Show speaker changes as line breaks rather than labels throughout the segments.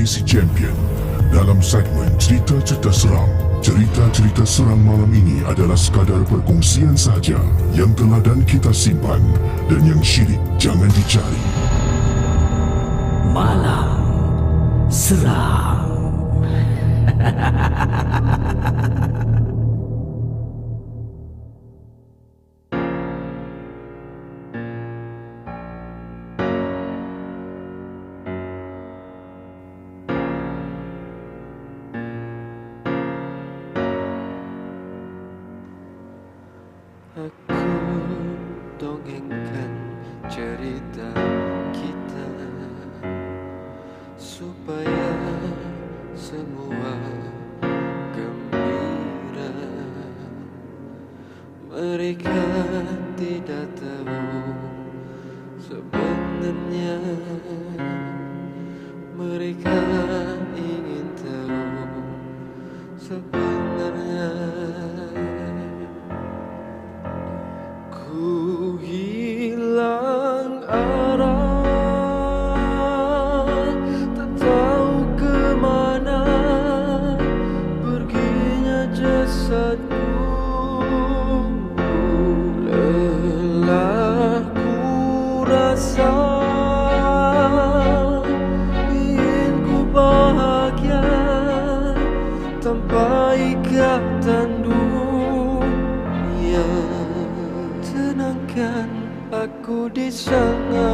KC Champion. Dalam segmen cerita-cerita seram, cerita-cerita seram malam ini adalah sekadar perkongsian sahaja yang teladan kita simpan dan yang syirik jangan dicari.
Malam Seram.
Aku dongengkan cerita kita supaya semua gembira. Mereka tidak tahu sebenarnya mereka ingin tahu sebenarnya. Ku hilang arah, tak tahu kemana perginya jasadku. Lelah ku rasa, ingin ku bahagia tanpa ikatan dunia. Tenangkan aku di sana,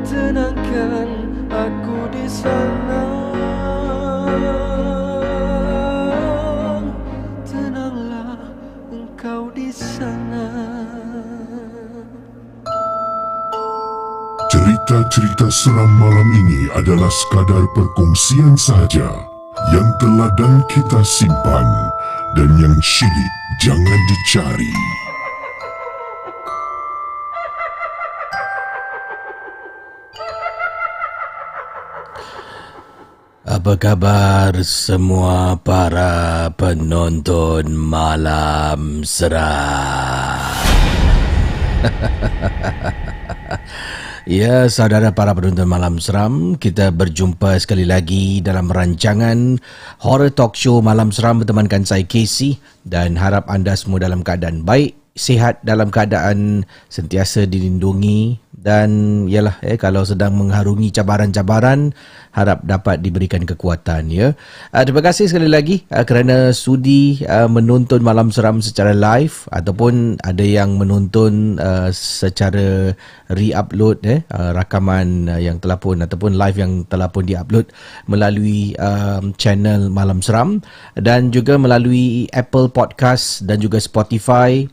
tenangkan aku di sana, tenanglah engkau di sana.
Cerita-cerita seram malam ini adalah sekadar perkongsian sahaja yang teladan kita simpan dan yang syirik jangan dicari.
Apa khabar semua para penonton Malam Seram? Ya, saudara para penonton Malam Seram, kita berjumpa sekali lagi dalam rancangan Horror Talk Show Malam Seram bertemankan saya Casey, dan harap anda semua dalam keadaan baik, sihat, dalam keadaan sentiasa dilindungi, dan yalah kalau sedang mengharungi cabaran-cabaran, harap dapat diberikan kekuatan ya. Terima kasih sekali lagi kerana sudi menonton Malam Seram secara live ataupun ada yang menonton secara re-upload rakaman yang telah pun ataupun live yang telah pun di-upload melalui channel Malam Seram dan juga melalui Apple Podcast dan juga Spotify,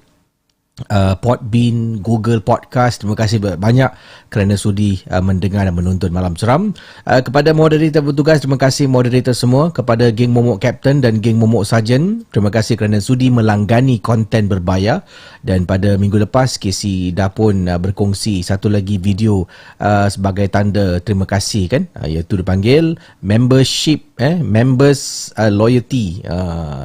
Podbean, Google Podcast. Terima kasih banyak kerana sudi mendengar dan menonton Malam Seram. Kepada moderator bertugas, terima kasih moderator semua. Kepada geng Momok Captain dan geng Momok Sarjan, terima kasih kerana sudi melanggani konten berbayar. Dan pada minggu lepas, Casey dah pun berkongsi satu lagi video sebagai tanda terima kasih kan, iaitu dipanggil membership members loyalty.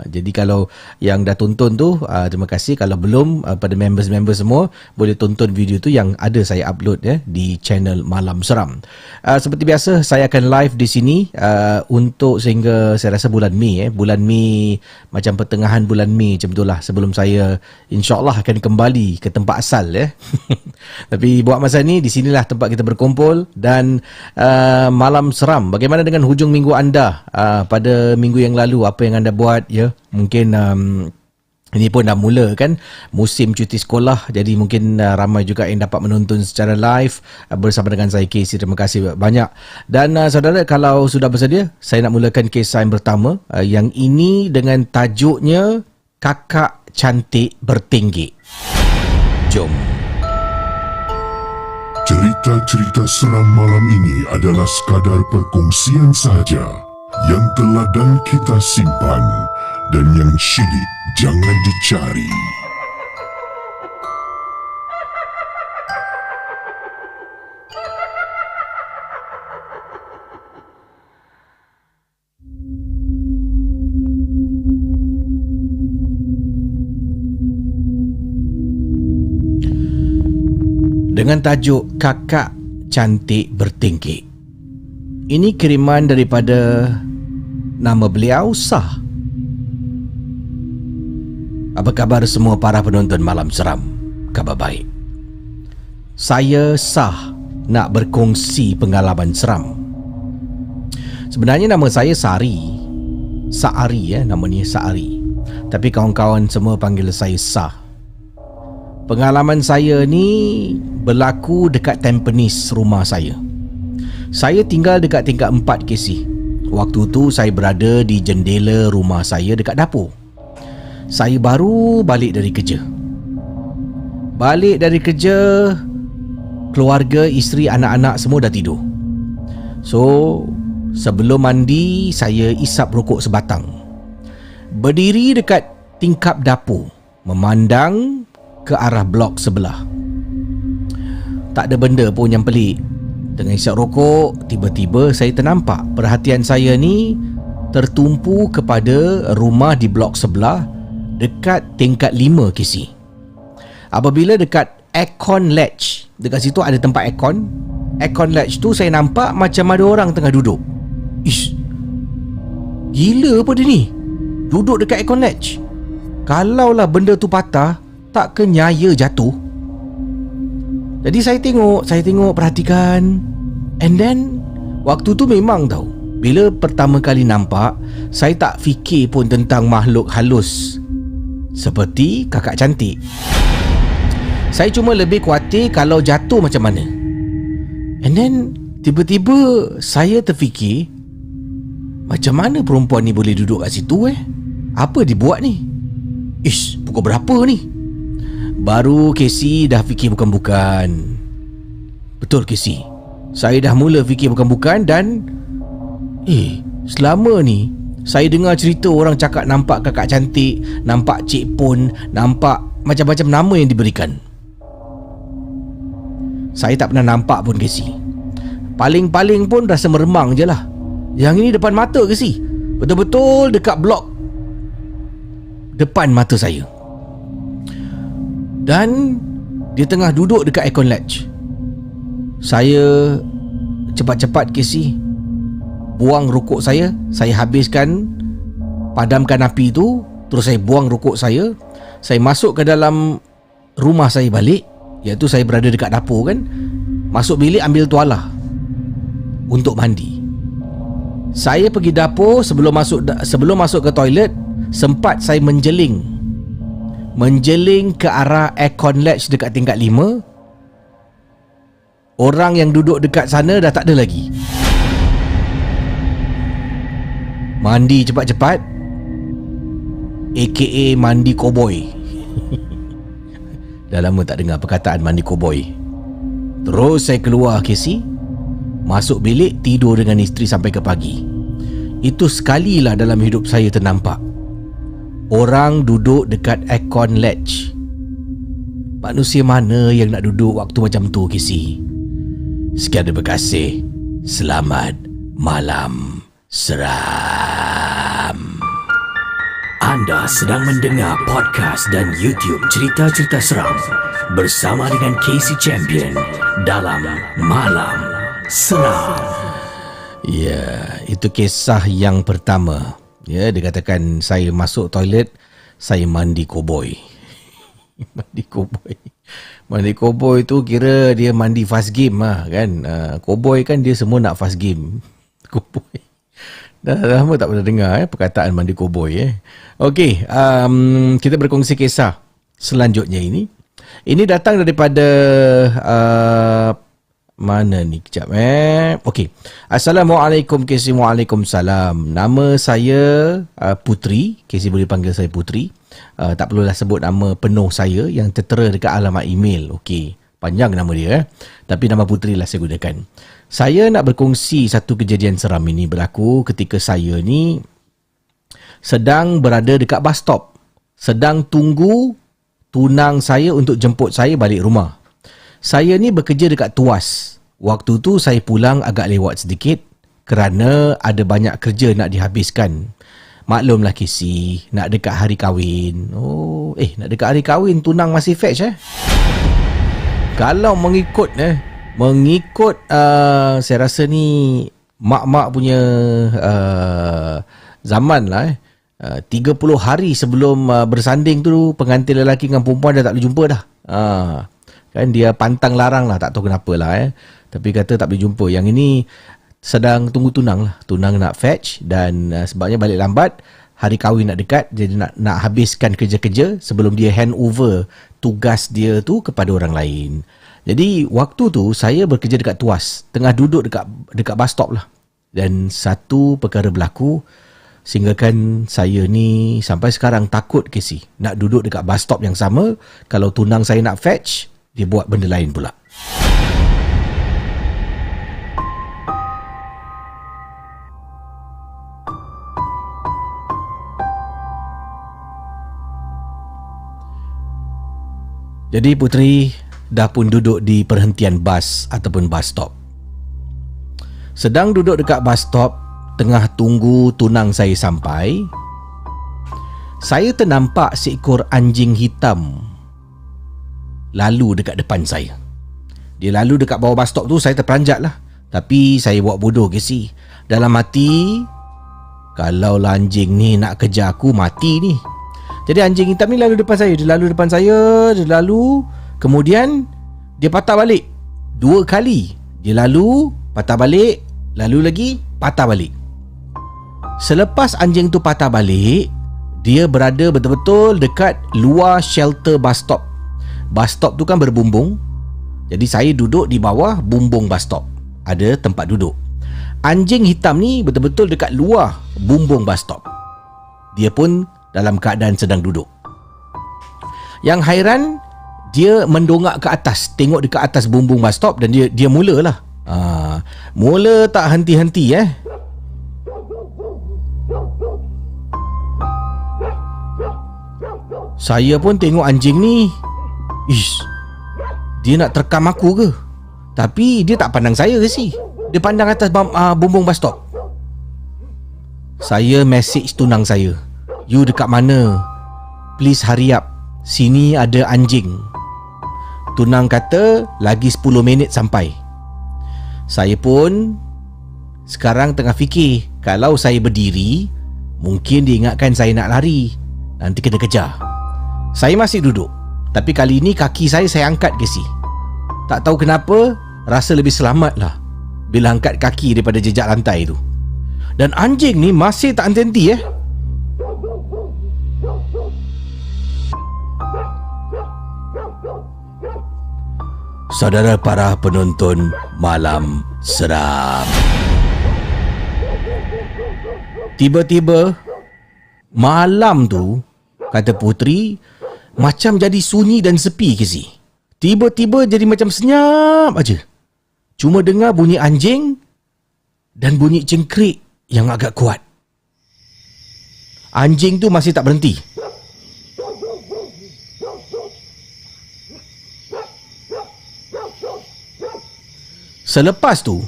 Jadi kalau yang dah tonton tu, terima kasih. Kalau belum, pada members semua boleh tonton video tu yang ada saya upload di channel Malam Seram. Seperti biasa, saya akan live di sini untuk sehingga saya rasa bulan Mei bulan Mei, macam pertengahan bulan Mei macam itulah, sebelum saya insya-Allah akan kembali ke tempat asal Tapi buat masa ni di sinilah tempat kita berkumpul dan Malam Seram. Bagaimana dengan hujung minggu anda pada minggu yang lalu? Apa yang anda buat ya? Mungkin ini pun dah mula kan musim cuti sekolah, jadi mungkin ramai juga yang dapat menonton secara live bersama dengan saya Casey. Terima kasih banyak. Dan saudara, kalau sudah bersedia, saya nak mulakan kisah yang pertama, yang ini dengan tajuknya Kakak Cantik Bertinggi. Jom.
Cerita-cerita seram malam ini adalah sekadar perkongsian sahaja yang teladan kita simpan dan yang syirik jangan dicari.
Dengan tajuk Kakak cantik bertingkik. Ini kiriman daripada nama beliau Sah. Apa khabar semua para penonton Malam Seram? Khabar baik. Saya Sah nak berkongsi pengalaman seram. Sebenarnya nama saya Sari. Saari nama ni Saari. Tapi kawan-kawan semua panggil saya Sah. Pengalaman saya ni berlaku dekat Tampines rumah saya. Saya tinggal dekat tingkat 4 KC. Waktu tu saya berada di jendela rumah saya dekat dapur. Saya baru balik dari kerja. Keluarga, isteri, anak-anak semua dah tidur. So, sebelum mandi, saya isap rokok sebatang. Berdiri dekat tingkap dapur, memandang ke arah blok sebelah. Tak ada benda pun yang pelik. Tengah isap rokok, tiba-tiba saya ternampak perhatian saya ni tertumpu kepada rumah di blok sebelah dekat tingkat 5 KC. Apabila dekat aircon latch, dekat situ ada tempat aircon. Aircon latch tu saya nampak macam ada orang tengah duduk. Ish, gila apa dia ni? Duduk dekat aircon latch. Kalaulah benda tu patah, tak ke nyaya jatuh. Jadi saya tengok, perhatikan. And then waktu tu memang tahu, bila pertama kali nampak, saya tak fikir pun tentang makhluk halus seperti kakak cantik. Saya cuma lebih khawatir kalau jatuh macam mana. And then tiba-tiba saya terfikir, macam mana perempuan ni boleh duduk kat situ Apa dibuat ni? Ish, pukul berapa ni? Baru Casey dah fikir bukan-bukan. Betul Casey, saya dah mula fikir bukan-bukan. Dan selama ni saya dengar cerita orang cakap nampak kakak cantik, nampak cik pon, nampak macam-macam nama yang diberikan. Saya tak pernah nampak pun Casey. Paling-paling pun rasa meremang je lah. Yang ini depan mata Casey, betul-betul dekat blok depan mata saya. Dan dia tengah duduk dekat aircon latch. Saya cepat-cepat Casey buang rokok saya habiskan, padamkan api tu. Terus saya buang rokok saya. Saya masuk ke dalam rumah saya balik, iaitu saya berada dekat dapur kan. Masuk bilik ambil tuala untuk mandi. Saya pergi dapur. Sebelum masuk ke toilet, sempat saya menjeling ke arah aircon latch dekat tingkat 5. Orang yang duduk dekat sana dah tak ada lagi. Mandi cepat-cepat, AKA mandi koboi. Dah lama tak dengar perkataan mandi koboi. Terus saya keluar Casey, masuk bilik, tidur dengan isteri sampai ke pagi. Itu sekalilah dalam hidup saya ternampak orang duduk dekat aircon latch. Manusia mana yang nak duduk waktu macam tu Casey? Sekian terima kasih. Selamat Malam Seram.
Anda sedang mendengar podcast dan YouTube cerita-cerita seram bersama dengan Casey Champion dalam Malam Seram.
Ya, itu kisah yang pertama. Ya, dikatakan saya masuk toilet, saya mandi koboi. Mandi koboi tu kira dia mandi fast game lah kan. Koboi kan dia semua nak fast game. Koboi. Dah lama tak pernah dengar perkataan mandi koboi. Okey, kita berkongsi kisah selanjutnya ini. Ini datang daripada mana ni? Kejap Okey. Assalamualaikum Casey. Waalaikumsalam. Nama saya Putri. Casey boleh panggil saya Putri. Tak perlulah sebut nama penuh saya yang tertera dekat alamat email. Okey. Panjang nama dia tapi nama Putri lah saya gunakan. Saya nak berkongsi satu kejadian seram. Ini berlaku ketika saya ni sedang berada dekat bus stop, sedang tunggu tunang saya untuk jemput saya balik rumah. Saya ni bekerja dekat Tuas. Waktu tu saya pulang agak lewat sedikit kerana ada banyak kerja nak dihabiskan. Maklumlah Casey, nak dekat hari kahwin. Nak dekat hari kahwin tunang masih fetch Kalau mengikut Mengikut saya rasa ni mak-mak punya zaman lah 30 hari sebelum bersanding tu pengantin lelaki dengan perempuan dah tak boleh jumpa dah. Kan dia pantang larang lah, tak tahu kenapa lah tapi kata tak boleh jumpa. Yang ini sedang tunggu tunang lah. Tunang nak fetch dan sebabnya balik lambat, hari kahwin nak dekat, jadi nak habiskan kerja-kerja sebelum dia hand over tugas dia tu kepada orang lain. Jadi waktu tu saya bekerja dekat Tuas, tengah duduk dekat bus stop lah. Dan satu perkara berlaku sehinggakan saya ni sampai sekarang takut Casey nak duduk dekat bus stop yang sama. Kalau tunang saya nak fetch, dia buat benda lain pula. Jadi Puteri dah pun duduk di perhentian bas ataupun bus stop. Sedang duduk dekat bus stop, tengah tunggu tunang saya sampai, saya ternampak seekor anjing hitam lalu dekat depan saya. Dia lalu dekat bawah bus stop tu, saya terperanjat lah. Tapi saya buat bodoh ke si. Dalam hati, kalau anjing ni nak kejar aku, mati ni. Jadi anjing hitam ni lalu depan saya. Dia lalu. Kemudian dia patah balik 2 kali. Dia lalu, patah balik, lalu lagi, patah balik. Selepas anjing tu patah balik, dia berada betul-betul dekat luar shelter bus stop. Bus stop tu kan berbumbung. Jadi saya duduk di bawah bumbung bus stop. Ada tempat duduk. Anjing hitam ni betul-betul dekat luar bumbung bus stop. Dia pun dalam keadaan sedang duduk. Yang hairan, dia mendongak ke atas, tengok dekat atas bumbung bus stop dan dia mulalah. Mula tak henti-henti Saya pun tengok anjing ni. Dia nak terkam aku ke? Tapi dia tak pandang saya ke si? Dia pandang atas bumbung bus stop. Saya message tunang saya, "You dekat mana? Please hurry up. Sini ada anjing." Tunang kata lagi 10 minit sampai. Saya pun sekarang tengah fikir, kalau saya berdiri, mungkin dia ingatkan saya nak lari, nanti kena kejar. Saya masih duduk, tapi kali ini kaki saya angkat ke si. Tak tahu kenapa, rasa lebih selamat lah bila angkat kaki daripada jejak lantai tu. Dan anjing ni masih tak henti-henti Saudara para penonton Malam Seram, tiba-tiba malam tu, kata Puteri, macam jadi sunyi dan sepi ke si. Tiba-tiba jadi macam senyap aja. Cuma dengar bunyi anjing dan bunyi cengkrik yang agak kuat. Anjing tu masih tak berhenti. Selepas tu,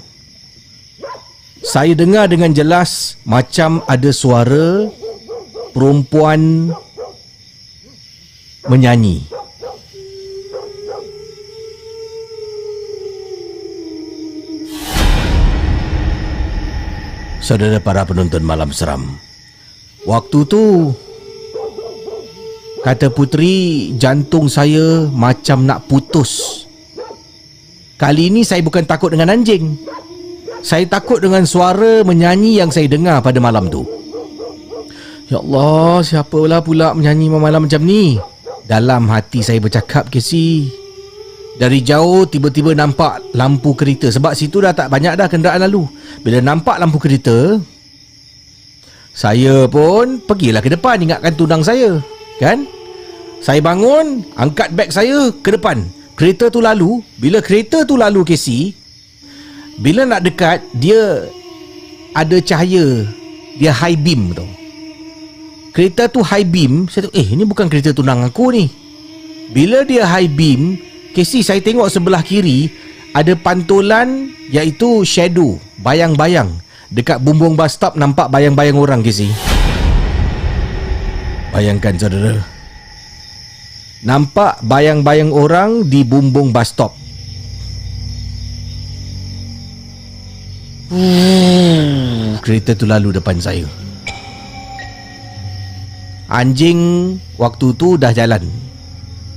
saya dengar dengan jelas macam ada suara perempuan menyanyi. Saudara para penonton Malam Seram, waktu tu, kata Puteri, jantung saya macam nak putus. Kali ini saya bukan takut dengan anjing. Saya takut dengan suara menyanyi yang saya dengar pada malam tu. Ya Allah, siapalah pula menyanyi malam macam ni? Dalam hati saya bercakap ke si. Dari jauh tiba-tiba nampak lampu kereta. Sebab situ dah tak banyak dah kenderaan lalu. Bila nampak lampu kereta, saya pun pergilah ke depan ingatkan tunang saya. Kan? Saya bangun, angkat beg saya ke depan. Kereta tu lalu. Bila kereta tu lalu Casey, bila nak dekat, dia ada cahaya. Dia high beam tau. Kereta tu high beam. Saya tengok, ini bukan kereta tunang aku ni. Bila dia high beam, Casey, saya tengok sebelah kiri ada pantulan, iaitu shadow, bayang-bayang. Dekat bumbung bus stop nampak bayang-bayang orang, Casey. Bayangkan saudara, nampak bayang-bayang orang di bumbung bus stop. Kereta tu lalu depan saya. Anjing waktu tu dah jalan,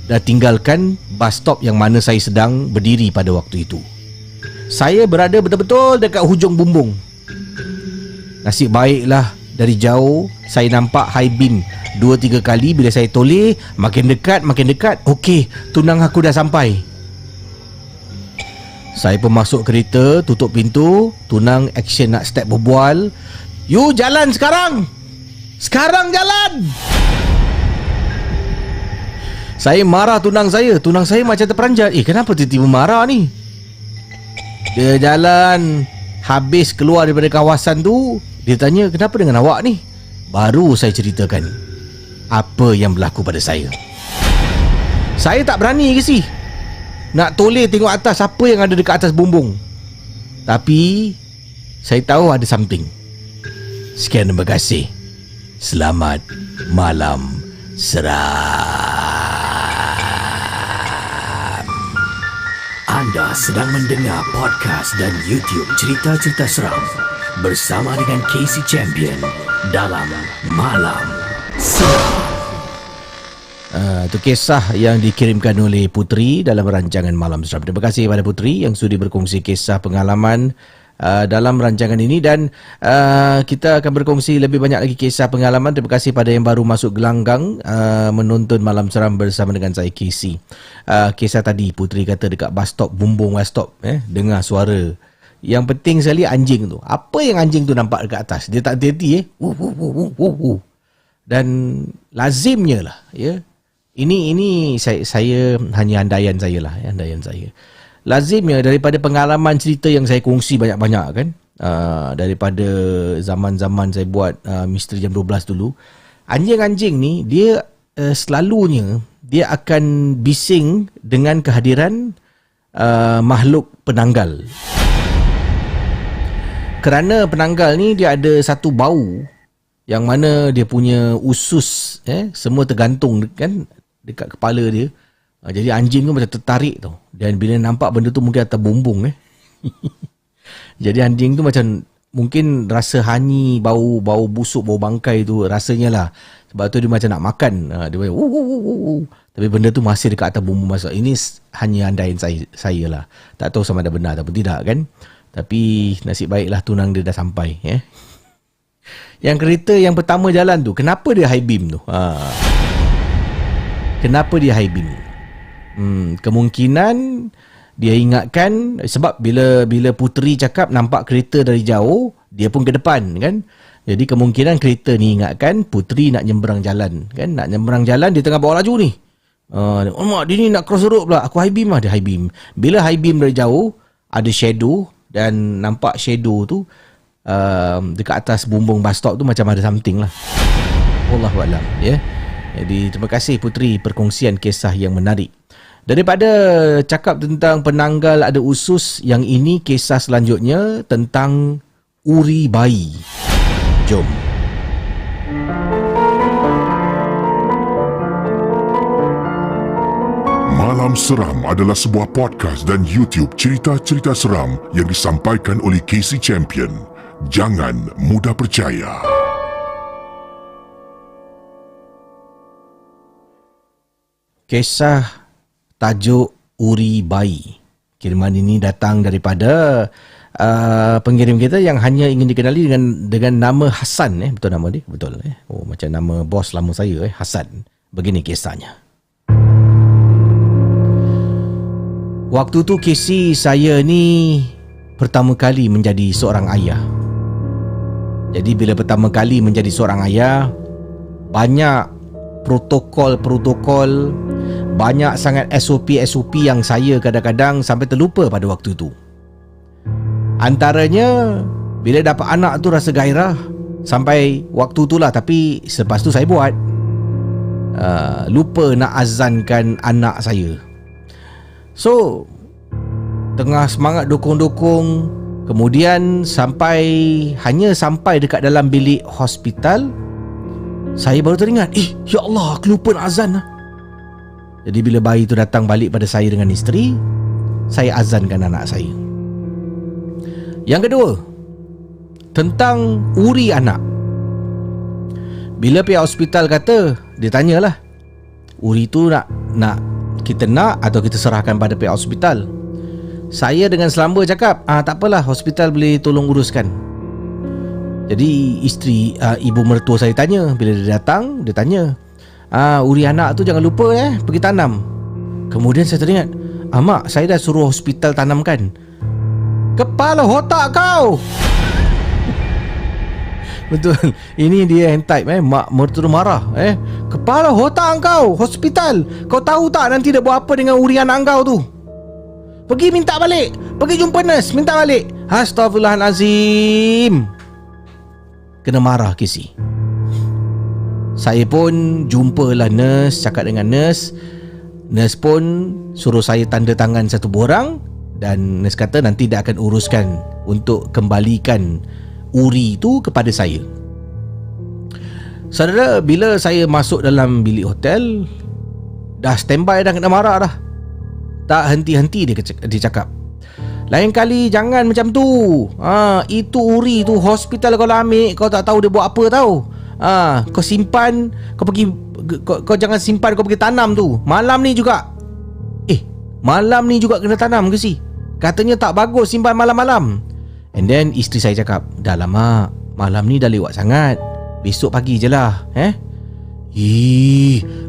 dah tinggalkan bus stop yang mana saya sedang berdiri pada waktu itu. Saya berada betul-betul dekat hujung bumbung. Nasib baiklah dari jauh saya nampak high beam 2-3 kali. Bila saya toleh, makin dekat. Okey, tunang aku dah sampai. Saya pun masuk kereta, tutup pintu. Tunang action nak step berbual. You jalan sekarang! Sekarang jalan! Saya marah tunang saya. Tunang saya macam terperanjat. Kenapa tiba-tiba marah ni? Dia jalan, habis keluar daripada kawasan tu, dia tanya, kenapa dengan awak ni? Baru saya ceritakan apa yang berlaku pada saya. Saya tak berani ke sih nak toleh tengok atas apa yang ada dekat atas bumbung. Tapi saya tahu ada something. Sekian, terima kasih. Selamat malam seram.
Anda sedang mendengar podcast dan YouTube cerita-cerita seram bersama dengan Casey Champion dalam Malam Seram.
Itu kisah yang dikirimkan oleh Putri dalam rancangan Malam Seram. Terima kasih kepada Putri yang sudi berkongsi kisah pengalaman dalam rancangan ini, dan kita akan berkongsi lebih banyak lagi kisah pengalaman. Terima kasih pada yang baru masuk gelanggang menonton Malam Seram bersama dengan saya, Casey. Kisah tadi Putri kata dekat bus stop, bumbung bus stop, dengar suara. Yang penting sekali anjing tu. Apa yang anjing tu nampak dekat atas? Dia tak hati-hati. Dan lazimnya lah, ya. Ini saya hanya andaian saya lah, andaian saya. Lazimnya daripada pengalaman cerita yang saya kongsi banyak-banyak kan, daripada zaman-zaman saya buat Misteri Jam 12 dulu, anjing-anjing ni dia selalunya dia akan bising dengan kehadiran makhluk penanggal. Kerana penanggal ni dia ada satu bau yang mana dia punya usus semua tergantung kan dekat kepala dia. Jadi anjing tu macam tertarik tau. Dan bila nampak benda tu mungkin atas bumbung Jadi anjing tu macam mungkin rasa hanyi, bau busuk, bau bangkai tu rasanya lah. Sebab tu dia macam nak makan. Dia macam tapi benda tu masih dekat atas bumbung masuk. Ini hanya andaian saya lah. Tak tahu sama ada benar ataupun tidak kan. Tapi nasib baiklah tunang dia dah sampai. Yang kereta yang pertama jalan tu, kenapa dia high beam tu? Kenapa dia high beam? Kemungkinan dia ingatkan, sebab bila Putri cakap nampak kereta dari jauh, dia pun ke depan kan. Jadi kemungkinan kereta ni ingatkan Putri nak nyemberang jalan kan. Nak nyemberang jalan, dia tengah bawa laju ni. Mak, dia ni nak cross road pula. Aku high beam lah. Dia high beam. Bila high beam dari jauh, ada shadow, dan nampak shadow tu dekat atas bumbung bus stop tu macam ada something lah. Wallahualam, ya. Jadi terima kasih Putri perkongsian kisah yang menarik. Daripada cakap tentang penanggal ada usus, yang ini kisah selanjutnya tentang uri bayi. Jom.
Malam Seram adalah sebuah podcast dan YouTube cerita-cerita seram yang disampaikan oleh Casey Champion. Jangan mudah percaya.
Kisah tajuk Uri Bayi. Kiriman ini datang daripada pengirim kita yang hanya ingin dikenali dengan nama Hasan. Betul nama dia? Betul. Oh, macam nama bos lama saya, Hasan. Begini kisahnya. Waktu tu Casey, saya ni pertama kali menjadi seorang ayah. Jadi bila pertama kali menjadi seorang ayah, banyak protokol, banyak sangat SOP yang saya kadang-kadang sampai terlupa pada waktu tu. Antaranya, bila dapat anak tu rasa gairah sampai waktu tu lah, tapi selepas tu saya buat lupa nak azankan anak saya. So tengah semangat dokong-dokong, kemudian hanya sampai dekat dalam bilik hospital, saya baru teringat, ya Allah, aku lupa nak azan lah. Jadi bila bayi tu datang balik pada saya dengan isteri, saya azankan anak saya. Yang kedua, tentang uri anak. Bila pihak hospital kata, dia tanyalah, uri tu nak kita nak atau kita serahkan pada pihak hospital. Saya dengan selamba cakap, tak apalah, hospital boleh tolong uruskan. Jadi isteri, ibu mertua saya tanya. Bila dia datang, dia tanya, uri anak tu jangan lupa pergi tanam. Kemudian saya teringat, mak, saya dah suruh hospital tanamkan. Kepala otak kau! Betul. Ini dia yang type mak mertua marah kepala otak kau, hospital. Kau tahu tak nanti dia buat apa dengan uri anak kau tu? Pergi minta balik. Pergi jumpa nurse, minta balik. Astaghfirullahalazim. Kena marah Casey. Saya pun jumpalah nurse, cakap dengan nurse. Nurse pun suruh saya tanda tangan satu borang. Dan nurse kata nanti dia akan uruskan untuk kembalikan uri tu kepada saya. Saudara, bila saya masuk dalam bilik hotel, dah standby dah kena marah dah. Tak henti-henti dia cakap, lain kali jangan macam tu. Itu uri tu hospital kau ambil, kau tak tahu dia buat apa tahu. Kau simpan, kau pergi, kau jangan simpan, kau pergi tanam tu. Malam ni juga kena tanam ke si? Katanya tak bagus simpan malam-malam. And then isteri saya cakap, dah lama, malam ni dah lewat sangat, besok pagi je lah.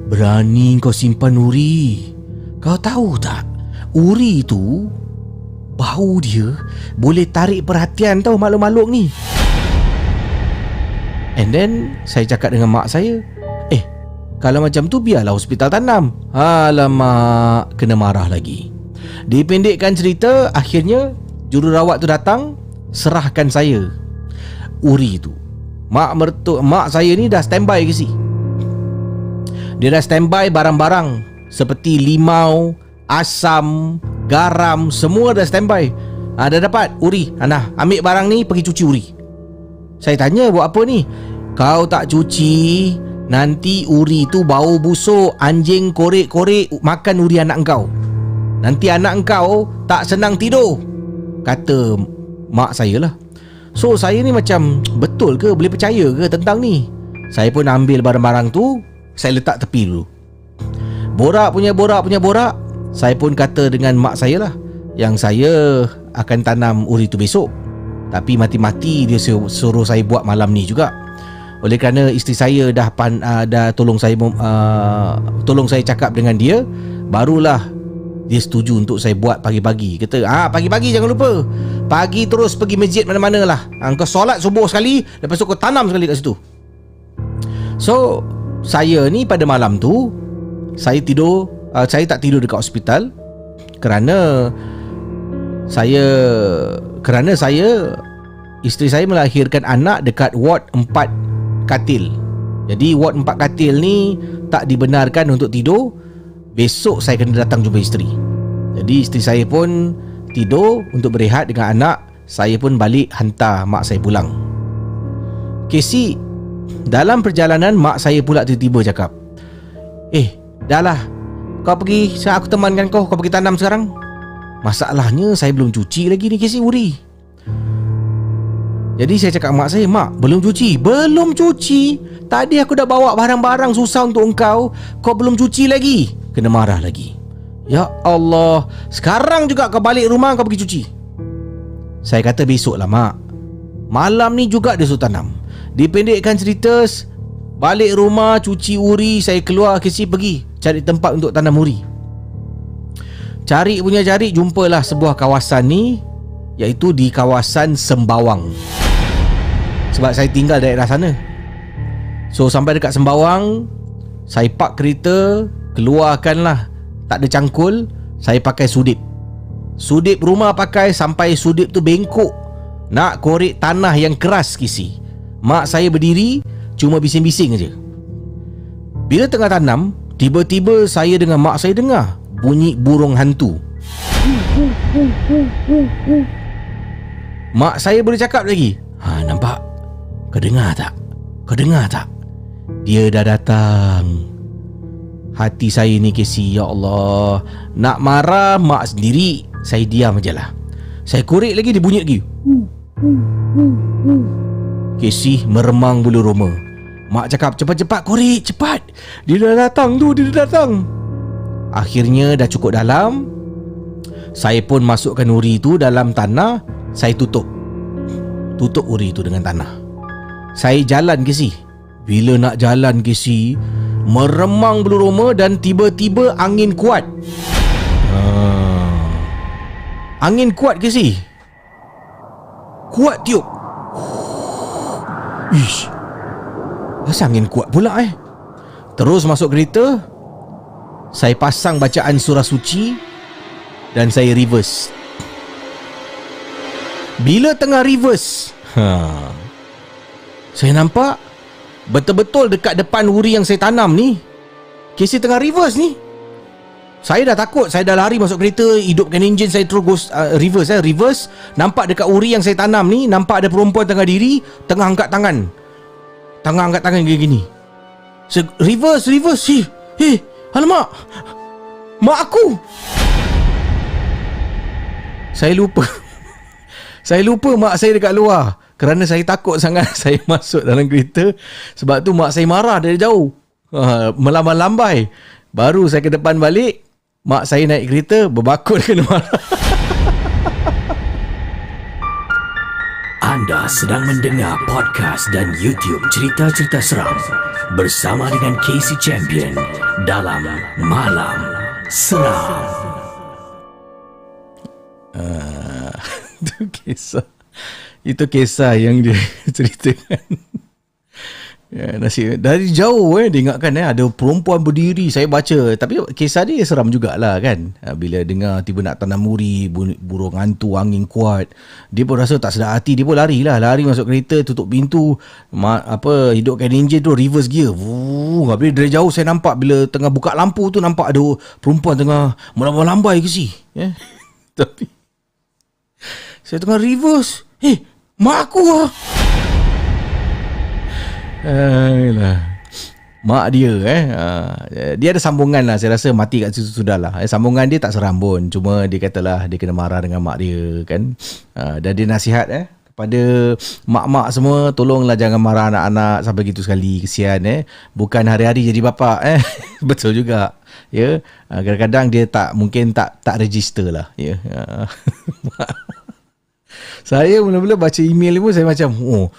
Berani kau simpan uri. Kau tahu tak, uri tu bau dia boleh tarik perhatian tau makhluk-makhluk ni. And then saya cakap dengan mak saya, kalau macam tu biarlah hospital tanam. Alamak, kena marah lagi. Dipendekkan cerita, akhirnya jururawat tu datang, serahkan saya uri tu. Mak saya ni dah standby ke si? Dia dah standby barang-barang seperti limau, asam, garam, semua dah standby. Dah dapat uri. Ambil barang ni, pergi cuci uri. Saya tanya, buat apa ni? Kau tak cuci, nanti uri tu bau busuk. Anjing korek-korek makan uri anak kau. Nanti anak kau tak senang tidur, kata mak saya lah. So saya ni macam, betul ke, boleh percaya ke tentang ni? Saya pun ambil barang-barang tu, saya letak tepi dulu. Borak punya borak, saya pun kata dengan mak saya lah, yang saya akan tanam uri tu besok. Tapi mati-mati dia suruh saya buat malam ni juga. Oleh kerana isteri saya dah tolong saya cakap dengan dia, barulah dia setuju untuk saya buat pagi-pagi. Kata, pagi-pagi jangan lupa, pagi terus pergi masjid mana-mana lah. Kau solat subuh sekali, lepas tu kau tanam sekali kat situ. So saya ni pada malam tu, saya tidur, saya tak tidur dekat hospital. Kerana saya isteri saya melahirkan anak dekat ward 4 katil. Jadi ward 4 katil ni tak dibenarkan untuk tidur. Besok saya kena datang jumpa isteri. Jadi isteri saya pun tidur untuk berehat dengan anak. Saya pun balik hantar mak saya pulang. Casey, dalam perjalanan mak saya pula tiba-tiba cakap, dah lah, kau pergi, aku temankan kau pergi tanam sekarang. Masalahnya saya belum cuci lagi ni Casey uri. Jadi saya cakap mak saya, mak, belum cuci? Belum cuci? Tadi aku dah bawa barang-barang susah untuk kau belum cuci lagi. Kena marah lagi. Ya Allah, sekarang juga kau balik rumah, kau pergi cuci. Saya kata, besok lah mak, malam ni juga dia suruh tanam. Dipendekkan cerita, balik rumah cuci uri, saya keluar pergi cari tempat untuk tanam uri. Cari, jumpalah sebuah kawasan ni, iaitu di kawasan Sembawang. Sebab saya tinggal daerah sana. So sampai dekat Sembawang, saya park kereta, keluarkanlah, tak ada cangkul, saya pakai sudip rumah pakai, sampai sudip tu bengkok, nak korek tanah yang keras kisi. Mak saya berdiri, cuma bising-bising aja. Bila tengah tanam, tiba-tiba saya dengan mak saya dengar bunyi burung hantu. Mak saya boleh cakap lagi, nampak? Kau dengar tak? Dia dah datang. Hati saya ni Casey, ya Allah, nak marah mak sendiri, saya diam je lah. Saya korek lagi, dia bunyi lagi. Casey meremang bulu roma. Mak cakap, cepat-cepat korek, cepat. Dia dah datang tu, dia dah datang. Akhirnya dah cukup dalam. Saya pun masukkan uri tu dalam tanah. Saya tutup uri tu dengan tanah. Saya jalan Casey. Bila nak jalan Casey, meremang bulu roma dan tiba-tiba angin kuat. Angin kuat Casey. Kuat tiup. Ish, asal angin kuat pula Terus masuk kereta. Saya pasang bacaan surah suci dan saya reverse. Bila tengah reverse, saya nampak betul-betul dekat depan uri yang saya tanam ni, Casey tengah reverse ni. Saya dah takut. Saya dah lari masuk kereta, hidupkan enjin, saya terus reverse. Nampak dekat uri yang saya tanam ni, nampak ada perempuan tengah diri, tengah angkat tangan gini. Reverse. Alamak, mak aku. Saya lupa mak saya dekat luar. Kerana saya takut sangat saya masuk dalam kereta. Sebab tu mak saya marah dari jauh, melambai-lambai. Baru saya ke depan balik, mak saya naik kereta, berbakut kena marah.
Anda sedang mendengar podcast dan YouTube cerita-cerita seram bersama dengan Casey Champion dalam Malam Seram.
Itu kisah yang dia ceritakan. Dari jauh dia ingatkan ada perempuan berdiri. Saya baca, tapi kisah dia seram jugalah kan. Bila dengar tiba nak tanam uri, burung hantu, angin kuat, dia pun rasa tak sedar hati. Dia pun lari masuk kereta, tutup pintu, hidupkan enjin tu, reverse gear. Habis dari jauh saya nampak, bila tengah buka lampu tu, nampak ada perempuan tengah melambai-lambai ke si. Tapi saya tengah reverse, mak aku lah. Mak dia dia ada sambungan lah. Saya rasa mati kat situ sudah lah. Sambungan dia tak seram pun. Cuma dia katalah dia kena marah dengan mak dia kan. Dan dia nasihat kepada mak-mak semua, tolonglah jangan marah anak-anak sampai gitu sekali. Kesian bukan hari-hari jadi bapa. Betul juga. Kadang-kadang dia mungkin tak register lah. Saya mula-mula baca email ni pun saya macam,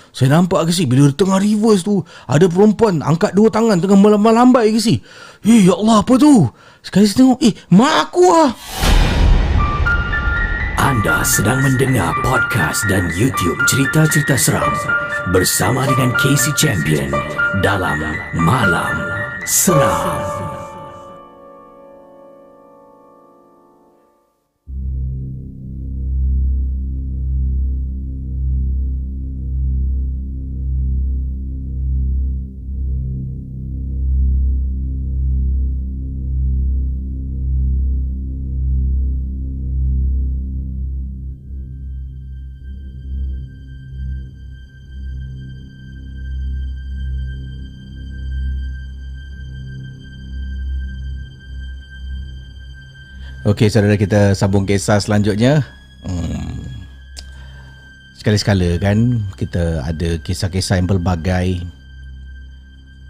saya nampak ke si bila tengah reverse tu ada perempuan angkat dua tangan tengah melambai ke si. Ya Allah, apa tu? Sekali saya tengok, mak aku lah.
Anda sedang mendengar podcast dan YouTube cerita-cerita seram bersama dengan Casey Champion dalam Malam Seram.
Okey, saudara, kita sambung kisah selanjutnya. Sekali-sekala kan kita ada kisah-kisah yang pelbagai.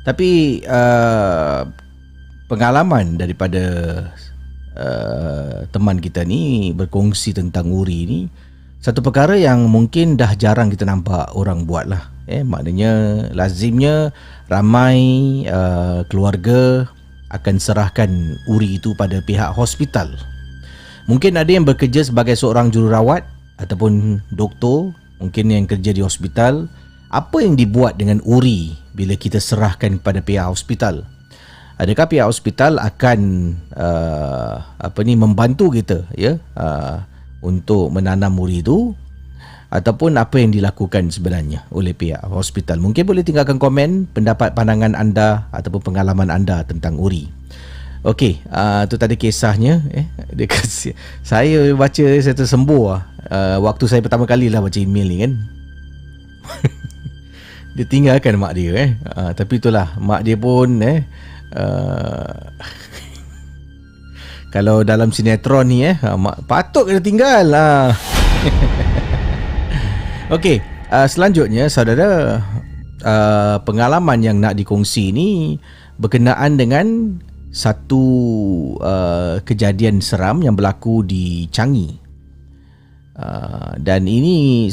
Tapi pengalaman daripada teman kita ni berkongsi tentang uri ni, satu perkara yang mungkin dah jarang kita nampak orang buat lah. Maknanya lazimnya ramai keluarga akan serahkan uri itu pada pihak hospital. Mungkin ada yang bekerja sebagai seorang jururawat ataupun doktor, mungkin yang kerja di hospital. Apa yang dibuat dengan uri bila kita serahkan kepada pihak hospital? Adakah pihak hospital akan membantu kita untuk menanam uri itu, ataupun apa yang dilakukan sebenarnya oleh pihak hospital? Mungkin boleh tinggalkan komen pendapat, pandangan anda ataupun pengalaman anda tentang uri. Okey, tu tadi kisahnya. Dia kasi, saya baca, saya tersembur waktu saya pertama kali lah baca email ni kan. Dia tinggalkan mak dia tapi itulah, mak dia pun kalau dalam sinetron ni mak patut kena tinggal lah. Okey, selanjutnya saudara, pengalaman yang nak dikongsi ni berkenaan dengan satu kejadian seram yang berlaku di Changi. Dan ini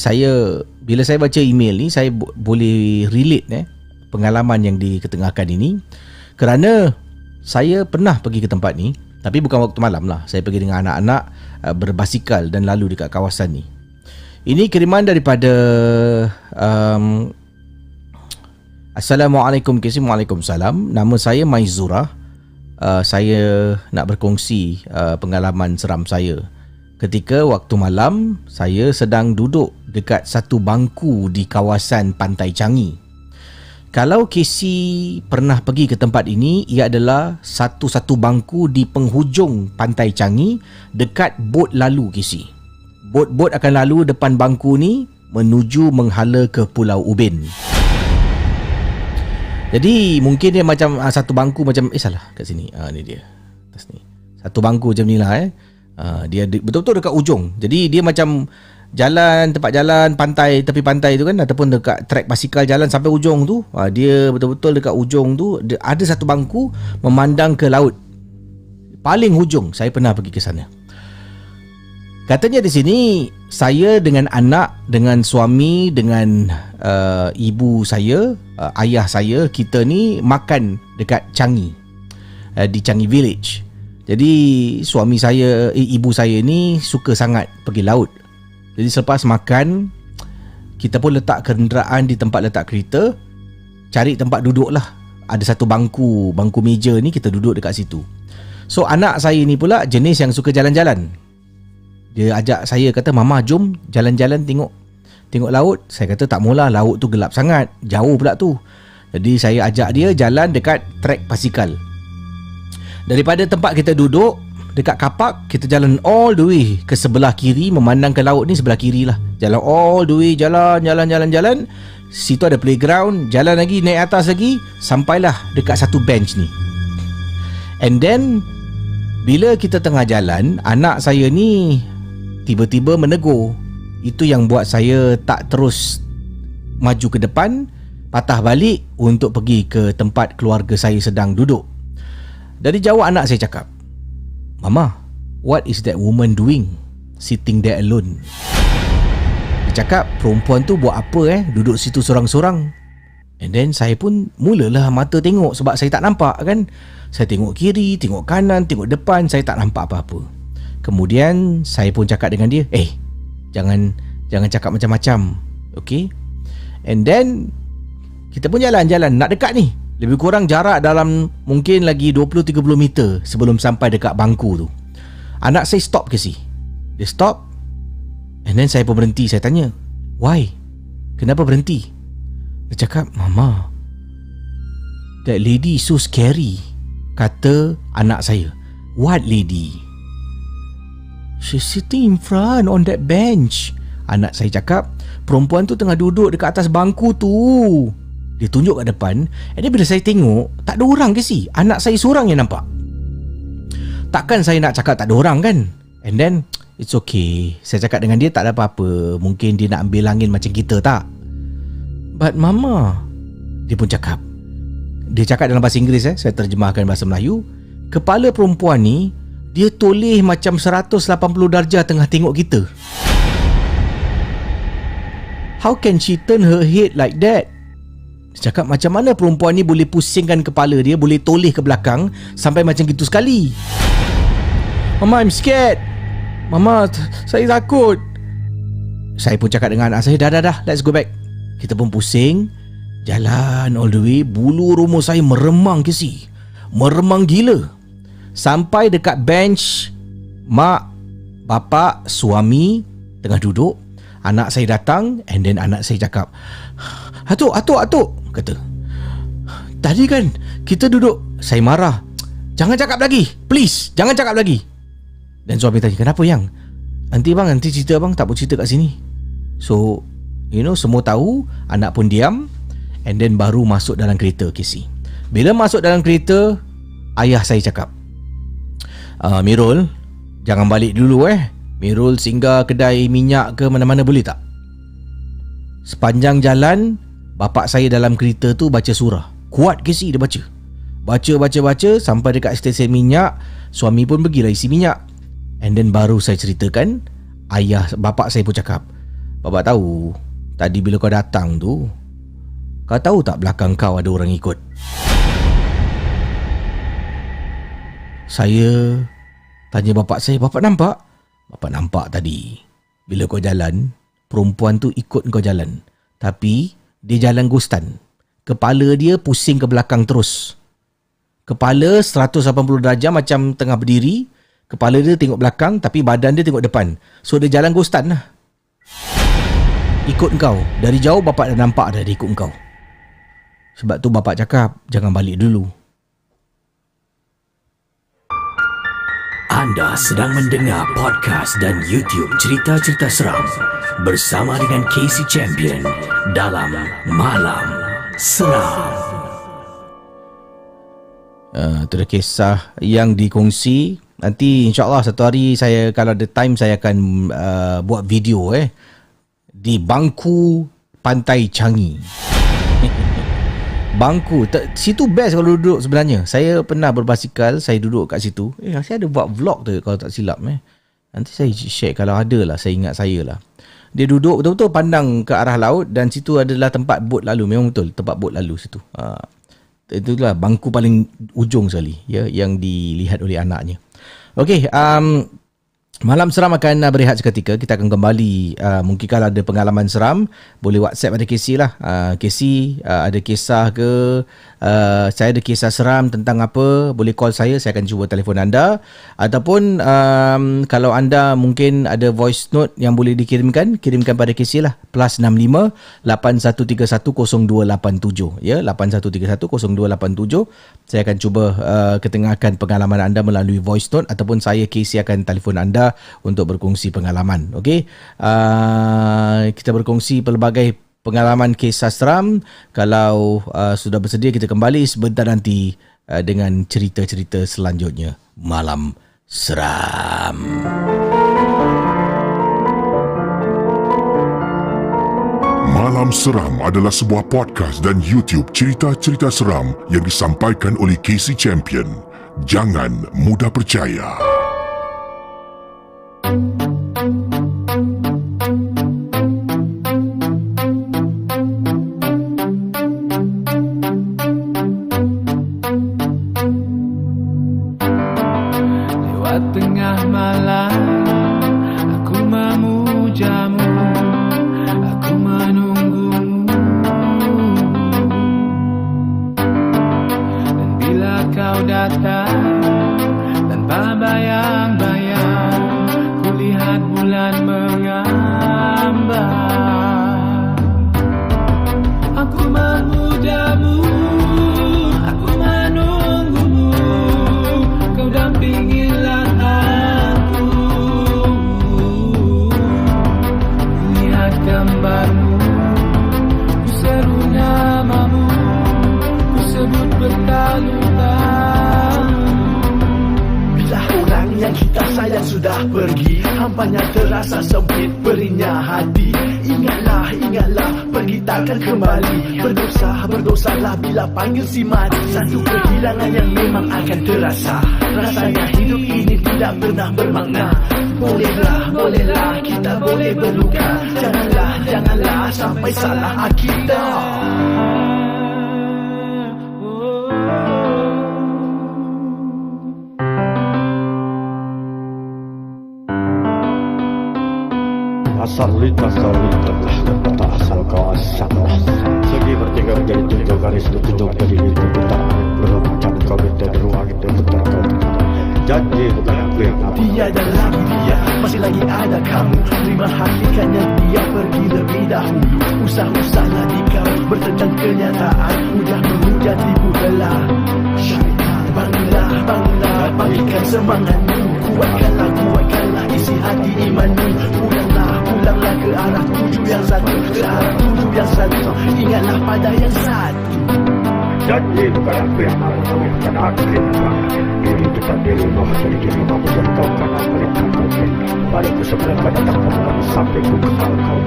bila saya baca email ni, saya boleh relate pengalaman yang diketengahkan ini, kerana saya pernah pergi ke tempat ni, tapi bukan waktu malam lah. Saya pergi dengan anak-anak berbasikal dan lalu dekat kawasan ni. Ini kiriman daripada Assalamualaikum Kasim. Waalaikumsalam. Nama saya Maizura. Saya nak berkongsi pengalaman seram saya. Ketika waktu malam, saya sedang duduk dekat satu bangku di kawasan Pantai Changi. Kalau Casey pernah pergi ke tempat ini, ia adalah satu-satu bangku di penghujung Pantai Changi, dekat bot lalu Casey. Bot-bot akan lalu depan bangku ni menuju menghala ke Pulau Ubin. Jadi mungkin dia macam satu bangku macam salah kat sini. Ni dia. Atas ni. Satu bangku macam ni lah dia betul-betul dekat ujung. Jadi dia macam tempat jalan pantai, tepi pantai tu kan, ataupun dekat trek basikal jalan sampai ujung tu. Dia betul-betul dekat ujung tu ada satu bangku memandang ke laut. Paling hujung. Saya pernah pergi ke sana. Katanya di sini saya dengan anak, dengan suami, dengan ibu saya, ayah saya, kita ni makan dekat Changi, di Changi Village. Jadi suami saya, ibu saya ni suka sangat pergi laut. Jadi selepas makan, kita pun letak kenderaan di tempat letak kereta, cari tempat duduk lah. Ada satu bangku meja ni, kita duduk dekat situ. So anak saya ni pula jenis yang suka jalan-jalan. Dia ajak saya, kata, "Mama jom jalan-jalan tengok laut." Saya kata tak maulah, laut tu gelap sangat, jauh pula tu. Jadi saya ajak dia jalan dekat trek basikal. Daripada tempat kita duduk dekat kapak, kita jalan all the way ke sebelah kiri, memandang ke laut ni sebelah kiri lah. Jalan all the way, jalan. Situ ada playground, jalan lagi, naik atas lagi, sampailah dekat satu bench ni. And then bila kita tengah jalan, anak saya ni tiba-tiba menegur. Itu yang buat saya tak terus maju ke depan, patah balik untuk pergi ke tempat keluarga saya sedang duduk. Dari jauh anak saya cakap, "Mama, what is that woman doing sitting there alone?" Dia cakap, "Perempuan tu buat apa duduk situ sorang-sorang?" And then saya pun mulalah mata tengok, sebab saya tak nampak kan. Saya tengok kiri, tengok kanan, tengok depan, saya tak nampak apa-apa. Kemudian saya pun cakap dengan dia, jangan cakap macam-macam, okay? And then kita pun jalan-jalan, nak dekat ni. Lebih kurang jarak dalam mungkin lagi 20-30 meter sebelum sampai dekat bangku tu. Anak saya stop ke si? Dia stop. And then saya pun berhenti. Saya tanya, "Why? Kenapa berhenti?" Dia cakap, "Mama, that lady is so scary," kata anak saya. "What lady?" "She's sitting in front on that bench." Anak saya cakap, "Perempuan tu tengah duduk dekat atas bangku tu." Dia tunjuk kat depan. And then bila saya tengok, tak ada orang ke si? Anak saya seorang yang nampak. Takkan saya nak cakap tak ada orang kan? And then, it's okay. Saya cakap dengan dia, tak ada apa-apa. Mungkin dia nak ambil angin macam kita tak? "But mama," dia pun cakap. Dia cakap dalam bahasa Inggeris, saya terjemahkan bahasa Melayu. Kepala perempuan ni, dia toleh macam 180 darjah tengah tengok kita. How can she turn her head like that? Dia cakap, macam mana perempuan ni boleh pusingkan kepala dia, boleh toleh ke belakang sampai macam gitu sekali? "Mama, I'm scared. Mama, saya takut." Saya pun cakap dengan anak saya, dah, let's go back. Kita pun pusing, jalan all the way. Bulu roma saya meremang ke si? Meremang gila. Sampai dekat bench, mak, bapa, suami tengah duduk. Anak saya datang, and then anak saya cakap, Atuk, kata, "Tadi kan kita duduk." Saya marah, "Jangan cakap lagi, please, jangan cakap lagi." Dan suami tanya, "Kenapa yang? Nanti cerita bang, tak boleh cerita kat sini." So, semua tahu. Anak pun diam. And then baru masuk dalam kereta Casey. Bila masuk dalam kereta, ayah saya cakap, "Mirul, jangan balik dulu Mirul singgah kedai minyak ke mana-mana boleh tak?" Sepanjang jalan, bapak saya dalam kereta tu baca surah. Kuat Casey dia baca. Baca sampai dekat stesen minyak. Suami pun pergilah isi minyak. And then baru saya ceritakan, bapak saya pun cakap, "Bapak tahu, tadi bila kau datang tu, kau tahu tak belakang kau ada orang ikut?" Saya tanya bapak saya, "Bapak nampak?" "Bapak nampak tadi. Bila kau jalan, perempuan tu ikut kau jalan. Tapi dia jalan gustan. Kepala dia pusing ke belakang terus. Kepala 180 darjah macam tengah berdiri. Kepala dia tengok belakang tapi badan dia tengok depan. So dia jalan gustan lah. Ikut kau. Dari jauh bapak dah nampak dah dia ikut kau. Sebab tu bapak cakap, jangan balik dulu."
Anda sedang mendengar podcast dan YouTube cerita-cerita seram bersama dengan Casey Champion dalam Malam Seram.
Itu dah kisah yang dikongsi. Nanti insyaAllah satu hari saya, kalau ada time, saya akan buat video di bangku Pantai Changi. Bangku situ best kalau duduk sebenarnya. Saya pernah berbasikal, saya duduk kat situ. Saya ada buat vlog tu kalau tak silap. Nanti saya share kalau ada lah, saya ingat saya lah. Dia duduk betul-betul pandang ke arah laut dan situ adalah tempat bot lalu. Memang betul tempat bot lalu situ. Itulah bangku paling ujung sekali ya, yang dilihat oleh anaknya. Okey, Malam Seram akan berehat seketika. Kita akan kembali. Mungkin kalau ada pengalaman seram, boleh WhatsApp ada Casey lah. Casey ada kisah ke, saya ada kisah seram tentang apa, boleh call saya akan cuba telefon anda. Ataupun kalau anda mungkin ada voice note yang boleh dikirimkan, kirimkan pada Casey lah. +65 81310287 ya, 81310287. Saya akan cuba ketengahkan pengalaman anda melalui voice note, ataupun saya Casey akan telefon anda untuk berkongsi pengalaman. Okey, kita berkongsi pelbagai pengalaman kisah seram. Kalau sudah bersedia, kita kembali sebentar nanti dengan cerita-cerita selanjutnya. Malam Seram.
Malam Seram adalah sebuah podcast dan YouTube cerita-cerita seram yang disampaikan oleh Casey Champion. Jangan mudah percaya.
Lewat tengah malam, aku memujamu, aku menunggumu. Dan bila kau datang tanpa bayang-bayang, kulihat bulan mengambang. Aku memujamu, aku menunggumu, kau dampingilah aku. Lihat gambarmu, ku seru namamu, ku sebut bertalu-talu.
Bila orang yang kita sayang sudah pergi, hampanya terasa sempit berinya hati. Ingatlah, ingatlah, pergi takkan kembali. Berdosalah bila panggil si mati. Satu kehilangan yang memang akan terasa. Rasanya hidup ini tidak pernah bermakna. Bolehlah, kita boleh berluka. Janganlah sampai salah akidah.
Salita tak asal kau asal. Segi bertiga menjadi 7 garis, 7 jadi 7 putar. Berhubungan kau kita di ruang itu putar kau. Janji bukan aku yang apa.
Tiada lagi dia, masih lagi ada kamu. Terima hakikannya dia pergi lebih dahulu. Usah-usahlah di kau bertentang kenyataan. Mudah menghujat ibu belah. Bangunlah, bangkitkan semangatmu. Kuatkanlah isi hati imanmu. Pulanglah ke arah tuju yang satu, ingatlah pada yang satu.
Janji bukan aku yang apa. Bukan aku yang apa. Diri kita diri mau jadi diri mau jadi kau kan aku yang kau. Balikku sebelum pada tak sampai ku kenal kau.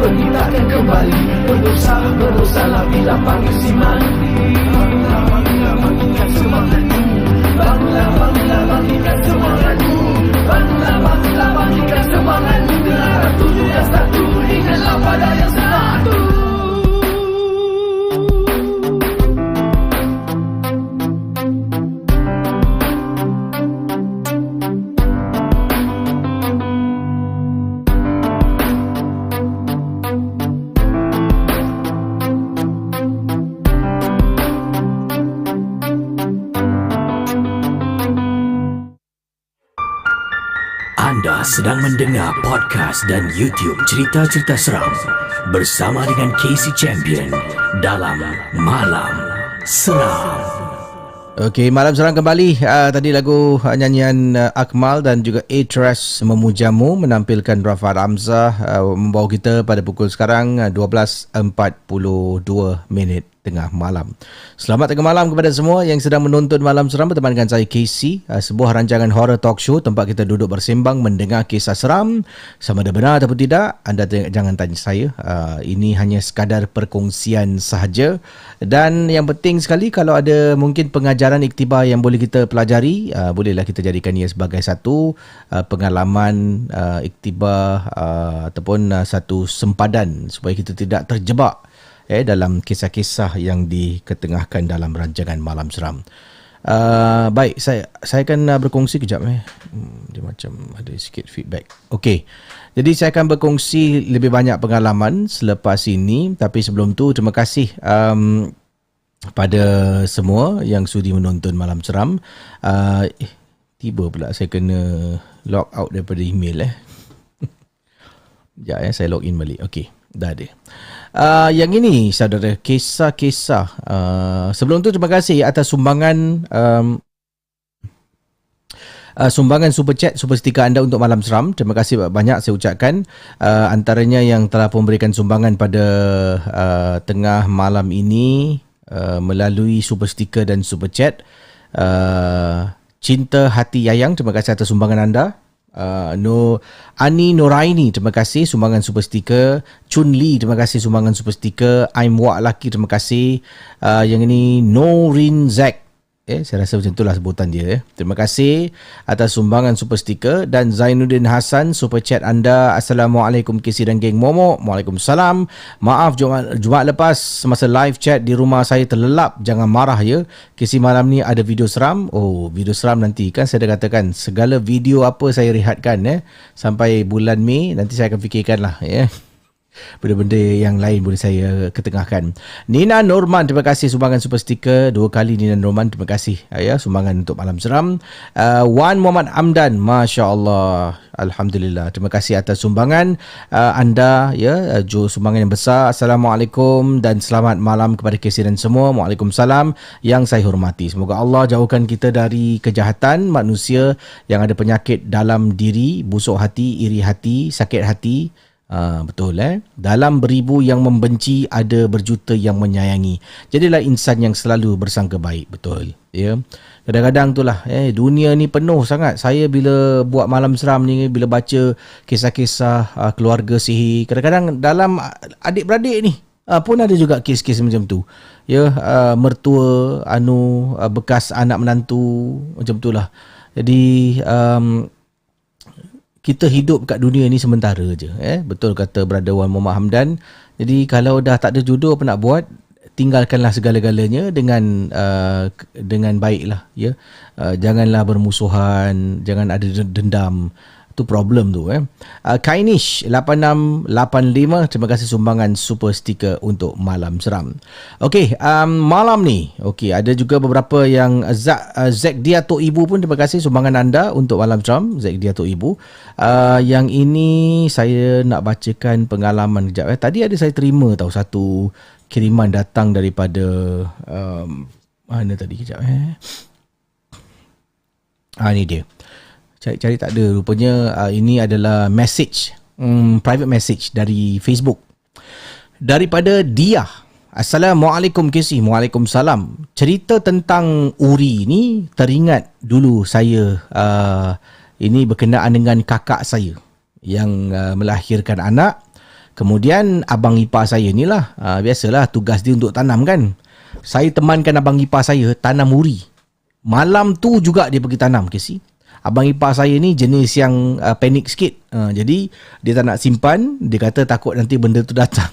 pergi takkan kembali. Berdosa, berdosalah bila panggil si mandi. Bangunlah, bangunlah, bangkitkan semangatmu. Bangunlah, bangunlah, bangkitkan semangatmu. Bangunlah, bangunlah, bangkitkan semangatmu. Dengar 7-1, ingatlah pada yang satu.
Anda sedang mendengar podcast dan YouTube cerita-cerita seram bersama dengan Casey Champion dalam Malam Seram.
Okey, Malam Seram kembali. Tadi lagu nyanyian Akmal dan juga A-Trash Memujamu menampilkan Rafa Ramzah membawa kita pada pukul sekarang 12.42 tengah malam. Selamat tengah malam kepada semua yang sedang menonton Malam Seram bersama dengan saya Casey, sebuah rancangan horror talk show tempat kita duduk bersembang mendengar kisah seram. Sama ada benar ataupun tidak, anda jangan tanya saya. Ini hanya sekadar perkongsian sahaja. Dan yang penting sekali, kalau ada mungkin pengajaran iktibar yang boleh kita pelajari, bolehlah kita jadikan ia sebagai satu pengalaman iktibar ataupun satu sempadan supaya kita tidak terjebak dalam kisah-kisah yang diketengahkan dalam rancangan Malam Seram. Baik, saya akan berkongsi kejap. Dia macam ada sikit feedback. Okey, jadi saya akan berkongsi lebih banyak pengalaman selepas ini. Tapi sebelum tu, terima kasih pada semua yang sudi menonton Malam Seram. Tiba pula saya kena log out daripada email. Sekejap saya log in balik. Okey, dah ada. Yang ini saudara, kisah-kisah. Sebelum tu terima kasih atas sumbangan sumbangan super chat, super stiker anda untuk Malam Seram. Terima kasih banyak saya ucapkan. Antaranya yang telah memberikan sumbangan pada tengah malam ini melalui super stiker dan super chat. Cinta Hati Yayang, terima kasih atas sumbangan anda. Ani Noraini, terima kasih sumbangan super stiker. Chun Lee, terima kasih sumbangan super stiker. I'm Wak Laki, terima kasih. Yang ini Norin Zack, saya rasa macam itulah sebutan dia. Terima kasih atas sumbangan super stiker. Dan Zainuddin Hassan, super chat anda. Assalamualaikum Casey dan geng Momok. Waalaikumsalam. Maaf Jumaat lepas semasa live chat di rumah saya terlelap. Jangan marah ya. Casey malam ni ada video seram. Oh, video seram nanti kan saya dah katakan segala video apa saya rehatkan sampai bulan Mei. Nanti saya akan fikirkan lah benda-benda yang lain boleh saya ketengahkan. Nina Norman, terima kasih sumbangan super stiker 2 kali. Nina Norman, terima kasih sumbangan untuk Malam Seram. Wan Muhammad Amdan, Masya Allah, Alhamdulillah, terima kasih atas sumbangan anda sumbangan yang besar. Assalamualaikum dan selamat malam kepada Casey dan semua. Waalaikumsalam yang saya hormati. Semoga Allah jauhkan kita dari kejahatan manusia yang ada penyakit dalam diri, busuk hati, iri hati, sakit hati. Betul dalam beribu yang membenci ada berjuta yang menyayangi. Jadilah insan yang selalu bersangka baik. Betul kadang-kadang itulah dunia ni penuh sangat. Saya bila buat Malam Seram ni, bila baca kisah-kisah keluarga sihir, kadang-kadang dalam adik-beradik ni pun ada juga kes-kes macam tu. Mertua bekas anak menantu macam itulah. Jadi kita hidup kat dunia ni sementara je. Betul kata Brother Wan Muhammad Hamdan. Jadi kalau dah tak ada jodoh apa nak buat, tinggalkanlah segala-galanya dengan baiklah. Janganlah bermusuhan, jangan ada dendam. Itu problem tu. Kainish 8685, terima kasih sumbangan super stiker untuk Malam Seram. Okey, malam ni ada juga beberapa yang Zack Diato Ibu pun terima kasih sumbangan anda untuk Malam Seram. Zack Diato Ibu. Yang ini saya nak bacakan pengalaman kejap. Tadi ada saya terima satu kiriman datang daripada mana tadi kejap. Ni dia. Cari tak ada. Rupanya ini adalah message, private message dari Facebook. Daripada Dia. Assalamualaikum Casey. Waalaikumsalam. Cerita tentang Uri ni teringat dulu saya. Ini berkenaan dengan kakak saya yang melahirkan anak. Kemudian abang ipar saya ni lah, biasalah tugas dia untuk tanam kan. Saya temankan abang ipar saya tanam uri. Malam tu juga dia pergi tanam, Casey. Abang ipar saya ni jenis yang panik sikit. Jadi dia tak nak simpan, dia kata takut nanti benda tu datang.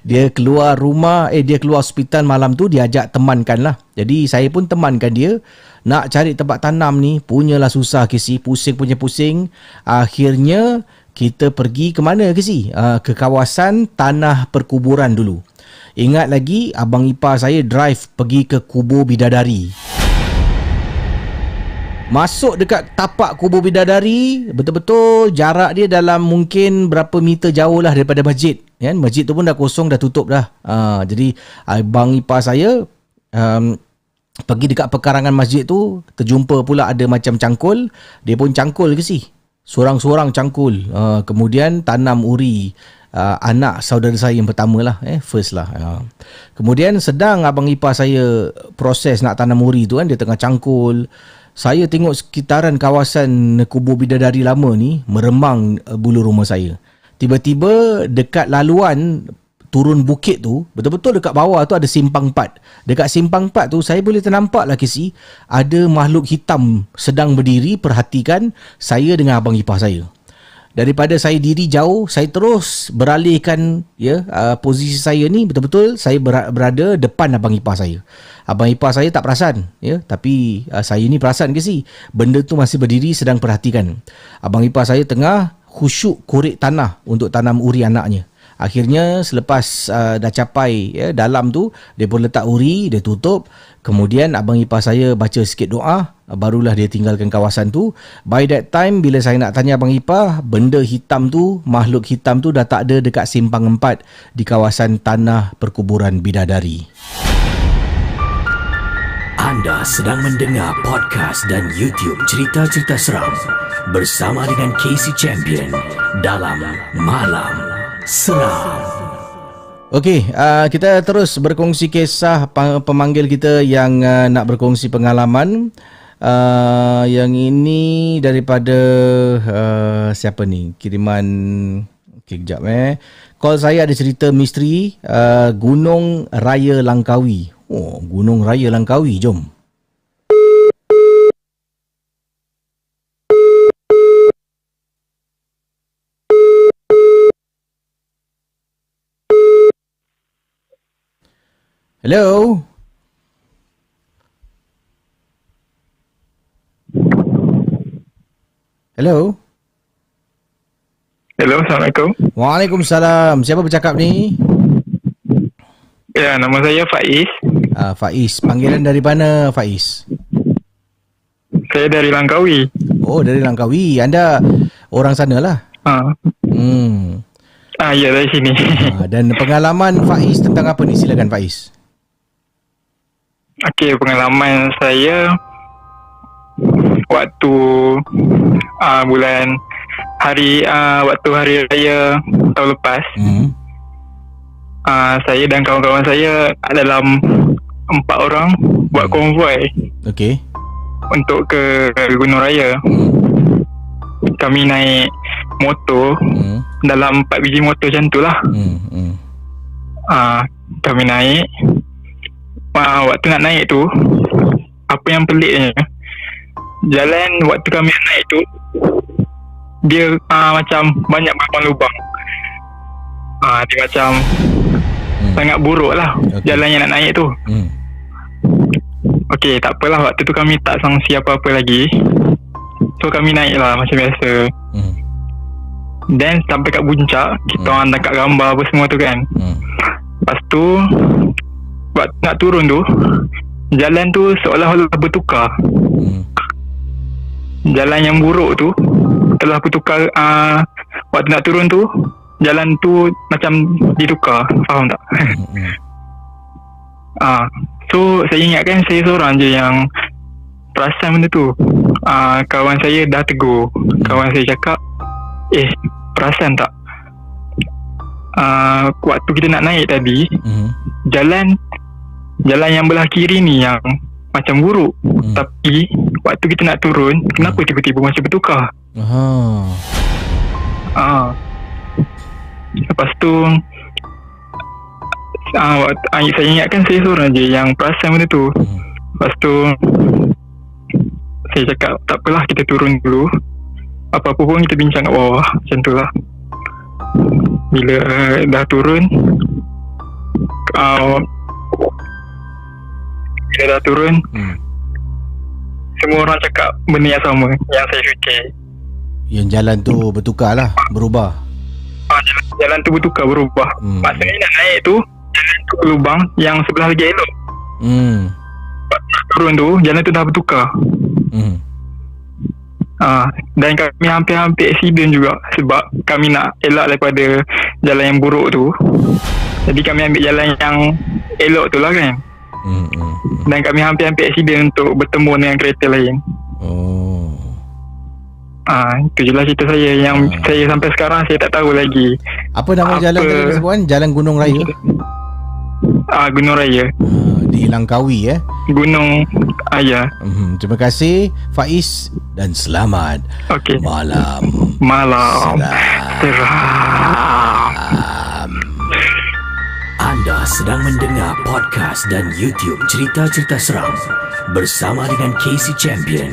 Dia keluar rumah, dia keluar hospital malam tu, dia ajak temankan lah. Jadi saya pun temankan dia. Nak cari tempat tanam ni punyalah susah, Casey. Pusing punya pusing. Akhirnya kita pergi ke mana, Casey? Ke kawasan tanah perkuburan dulu. Ingat lagi abang ipar saya drive pergi ke kubur bidadari. Masuk dekat tapak kubur bidadari, betul-betul jarak dia dalam mungkin berapa meter jauh lah daripada masjid. Kan? Masjid tu pun dah kosong, dah tutup dah. Jadi abang ipar saya pergi dekat pekarangan masjid tu, terjumpa pula ada macam cangkul. Dia pun cangkul ke sih? Sorang-sorang cangkul. Kemudian tanam uri. Anak saudara saya yang pertama lah, first lah. Kemudian sedang abang ipar saya proses nak tanam uri tu kan, dia tengah cangkul. Saya tengok sekitaran kawasan kubur bidadari lama ni meremang bulu rumah saya. Tiba-tiba dekat laluan turun bukit tu, betul-betul dekat bawah tu ada simpang 4. Dekat simpang 4 tu saya boleh ternampak lah, Casey, ada makhluk hitam sedang berdiri perhatikan saya dengan abang ipar saya. Daripada saya diri jauh, saya terus beralihkan posisi saya ni, betul-betul saya berada depan abang ipar saya. Abang ipar saya tak perasan, tapi saya ni perasan ke sih? Benda tu masih berdiri sedang perhatikan. Abang ipar saya tengah khusyuk korek tanah untuk tanam uri anaknya. Akhirnya selepas dah capai dalam tu, dia pun letak uri, dia tutup. Kemudian abang ipar saya baca sikit doa, barulah dia tinggalkan kawasan tu. By that time, bila saya nak tanya abang ipar, benda hitam tu, makhluk hitam tu dah tak ada dekat simpang 4 di kawasan tanah perkuburan bidadari.
Anda sedang mendengar podcast dan YouTube cerita-cerita seram bersama dengan Casey Champion dalam Malam Seram.
Okey, kita terus berkongsi kisah pemanggil kita yang nak berkongsi pengalaman. Yang ini daripada siapa ni? Kiriman. Okey, kejap Call saya ada cerita misteri Gunung Raya Langkawi. Oh, Gunung Raya Langkawi, jom. Hello. Hello.
Hello, Assalamualaikum.
Waalaikumsalam. Siapa bercakap ni?
Ya, nama saya Faiz.
Faiz. Panggilan dari mana, Faiz?
Saya dari Langkawi.
Oh, dari Langkawi. Anda orang sana lah?
Ya, dari sini.
Dan pengalaman Faiz tentang apa ni? Silakan, Faiz.
Okey, pengalaman saya waktu waktu hari raya tahun lepas. Saya dan kawan-kawan saya dalam 4 orang buat konvoi.
Okey.
Untuk ke Gunung Raya. Kami naik motor dalam 4 biji motor macam tu lah. Kami naik. Waktu nak naik tu, apa yang peliknya, jalan waktu kami naik tu, dia macam banyak lubang-lubang. Dia macam sangat buruk lah jalan yang nak naik tu. Okey, tak apalah, waktu tu kami tak sangsi apa-apa lagi. So kami naik lah macam biasa. Then sampai kat puncak, kita orang tangkap gambar apa semua tu kan. Lepas tu waktu nak turun tu, jalan tu seolah-olah bertukar. Jalan yang buruk tu telah bertukar. Waktu nak turun tu, jalan tu macam ditukar. Faham tak? So saya ingatkan saya seorang je yang perasan benda tu. Kawan saya dah tegur. Kawan saya cakap, perasan tak, waktu kita nak naik tadi, jalan yang belah kiri ni yang macam buruk. Tapi waktu kita nak turun, kenapa tiba-tiba macam bertukar? Lepas tu saya ingatkan saya seorang je yang perasan benda tu. Lepas tu saya cakap tak apalah, kita turun dulu, apa-apa pun kita bincang kat bawah. Macam tu lah. Bila dah turun, semua orang cakap benda yang sama yang saya fikir.
Yang jalan tu bertukar lah, berubah.
Jalan tu berubah. Maksudnya nak naik tu, jalan tu lubang yang sebelah lagi elok. Turun tu, jalan tu dah bertukar. Dan kami hampir-hampir accident juga sebab kami nak elak daripada jalan yang buruk tu. Jadi kami ambil jalan yang elok tu lah kan. Dan kami hampir-hampir accident untuk bertemu dengan kereta lain. Itu je lah cerita saya. Yang saya sampai sekarang saya tak tahu lagi.
Apa nama jalan tadi disebutkan? Jalan Gunung Raya?
Gunung Raya.
Di Langkawi
Gunung ya.
Terima kasih Faiz dan selamat malam seram.
Anda sedang mendengar podcast dan YouTube cerita-cerita seram bersama dengan Casey Champion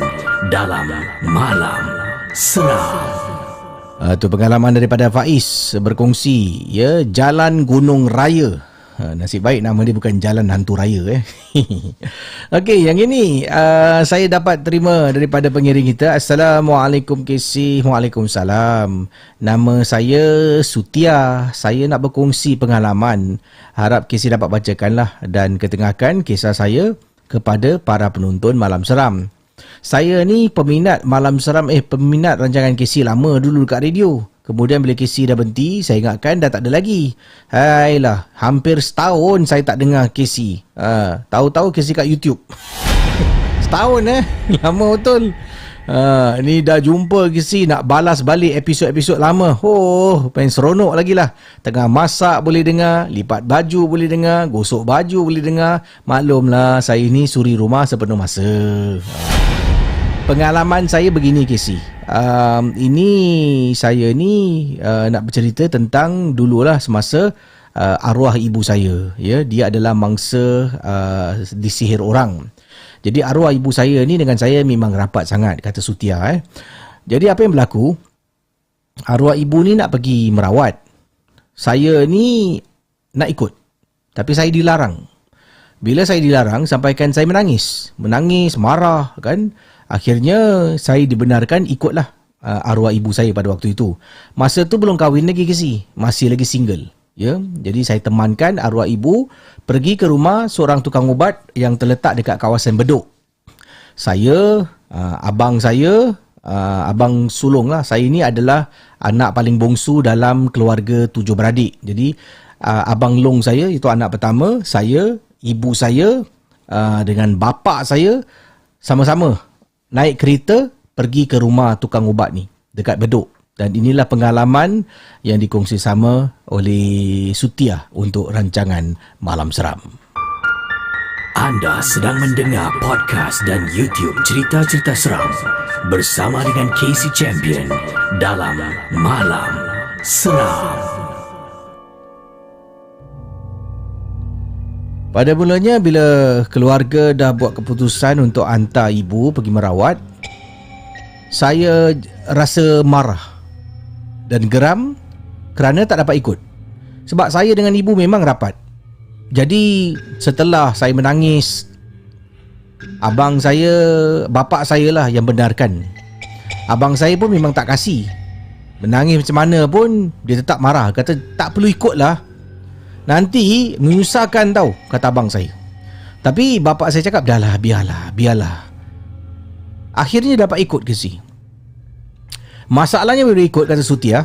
dalam Malam Seram.
Itu pengalaman daripada Faiz berkongsi Jalan Gunung Raya. Nasib baik nama dia bukan Jalan Hantu Raya. Okey, yang ini saya dapat terima daripada pengiring kita. Assalamualaikum Casey. Waalaikumsalam. Nama saya Sutia. Saya nak berkongsi pengalaman. Harap Casey dapat bacakanlah dan ketengahkan kisah saya kepada para penonton Malam Seram. Saya ni peminat Malam Seram, peminat rancangan Casey lama dulu dekat radio. Kemudian bila Casey dah berhenti, saya ingatkan dah tak ada lagi. Hailah, hampir setahun saya tak dengar Casey. Tahu-tahu Casey kat YouTube. Setahun lama betul. Ni dah jumpa Casey, nak balas balik episod-episod lama. Pengen seronok lagi lah. Tengah masak boleh dengar, lipat baju boleh dengar, gosok baju boleh dengar. Maklumlah, saya ni suri rumah sepenuh masa. Pengalaman saya begini Casey. Ini saya ni nak bercerita tentang dululah semasa arwah ibu saya. Dia adalah mangsa disihir orang. Jadi arwah ibu saya ni dengan saya memang rapat sangat, kata Sutia. Jadi apa yang berlaku? Arwah ibu ni nak pergi merawat. Saya ni nak ikut. Tapi saya dilarang. Bila saya dilarang, sampaikan saya menangis. Menangis, marah kan. Akhirnya saya dibenarkan ikutlah arwah ibu saya pada waktu itu. Masa tu belum kahwin lagi Casey, masih lagi single. Jadi saya temankan arwah ibu pergi ke rumah seorang tukang ubat yang terletak dekat kawasan Bedok. Saya, abang saya, abang sulung lah. Saya ni adalah anak paling bongsu dalam keluarga 7 beradik. Jadi abang long saya itu anak pertama. Saya, ibu saya dengan bapa saya sama-sama naik kereta pergi ke rumah tukang ubat ni dekat Bedok. Dan inilah pengalaman yang dikongsi sama oleh Sutia untuk rancangan Malam Seram.
Anda sedang mendengar podcast dan YouTube cerita-cerita seram bersama dengan Casey Champion dalam Malam Seram.
Pada mulanya bila keluarga dah buat keputusan untuk hantar ibu pergi merawat, saya rasa marah dan geram kerana tak dapat ikut. Sebab saya dengan ibu memang rapat. Jadi setelah saya menangis, abang saya, bapa saya lah yang benarkan. Abang saya pun memang tak kasih. Menangis macam mana pun dia tetap marah, kata tak perlu ikut lah. Nanti menyusahkan tau, kata abang saya. Tapi bapa saya cakap, dah lah, biarlah. Akhirnya dapat ikut ke si. Masalahnya bila ikut, kata Sutia,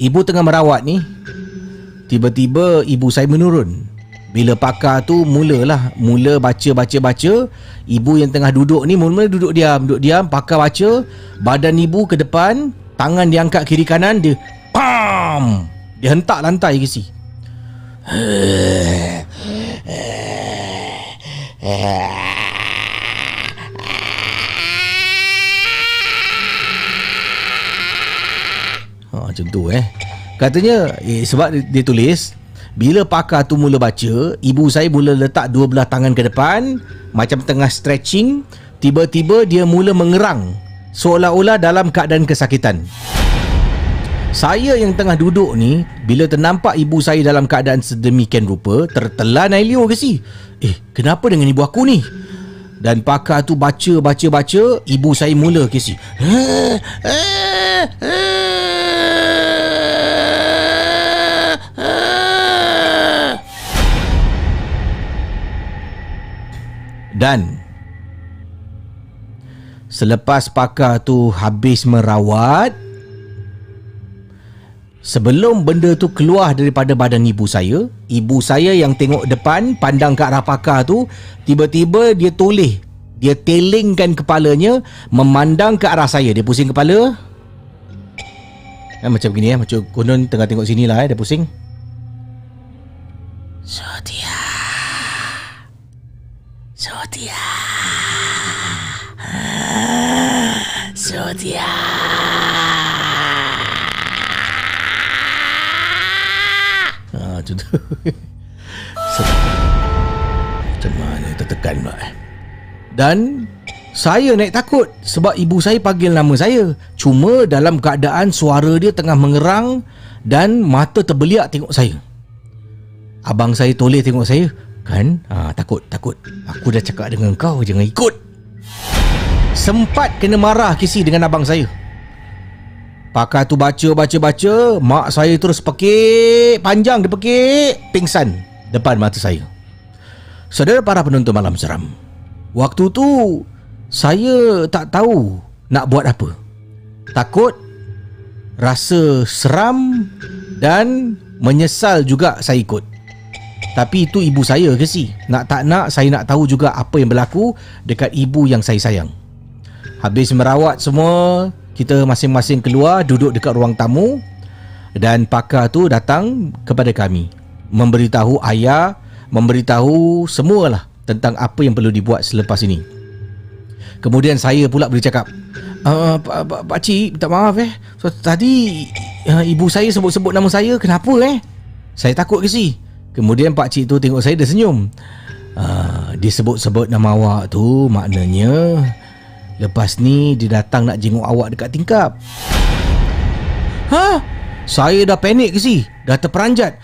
ibu tengah merawat ni, tiba-tiba ibu saya menurun. Bila pakar tu mula baca. Ibu yang tengah duduk ni mula duduk diam. Pakar baca, badan ibu ke depan, tangan diangkat kiri kanan, dia pam, dia hentak lantai ke si. Macam tu Katanya sebab dia tulis, bila pakar tu mula baca, ibu saya mula letak dua belah tangan ke depan macam tengah stretching. Tiba-tiba dia mula mengerang seolah-olah dalam keadaan kesakitan. Saya yang tengah duduk ni, bila ternampak ibu saya dalam keadaan sedemikian rupa, tertelan air liur ke si. Kenapa dengan ibu aku ni? Dan pakar tu baca, ibu saya mula ke si. Dan selepas pakar tu habis merawat, sebelum benda tu keluar daripada badan ibu saya yang tengok depan, pandang ke arah pakar tu, tiba-tiba dia toleh, dia telingkan kepalanya memandang ke arah saya. Dia pusing kepala macam gini macam konon tengah tengok sini lah dia pusing. Sotia macam tu. Macam mana tertekan pula. Dan saya naik takut sebab ibu saya panggil nama saya. Cuma dalam keadaan suara dia tengah mengerang dan mata terbeliak tengok saya. Abang saya toleh tengok saya. Kan? Takut. Aku dah cakap dengan kau jangan ikut. Sempat kena marah kisi dengan abang saya. Pakar tu baca. Mak saya terus pekik panjang. Dia pekik pingsan depan mata saya. Saudara para penonton Malam Seram, waktu tu saya tak tahu nak buat apa. Takut, rasa seram dan menyesal juga saya ikut. Tapi itu ibu saya ke si? Nak tak nak, saya nak tahu juga apa yang berlaku dekat ibu yang saya sayang. Habis merawat semua, kita masing-masing keluar, duduk dekat ruang tamu. Dan pakar tu datang kepada kami, memberitahu ayah, memberitahu semualah tentang apa yang perlu dibuat selepas ini. Kemudian saya pula boleh cakap, Pakcik, minta maaf so, tadi ibu saya sebut-sebut nama saya, kenapa Saya takut ke si? Kemudian pakcik tu tengok saya, dia senyum. Dia sebut-sebut nama awak tu, maknanya lepas ni dia datang nak jenguk awak dekat tingkap. Saya dah panik ke si? Dah terperanjat.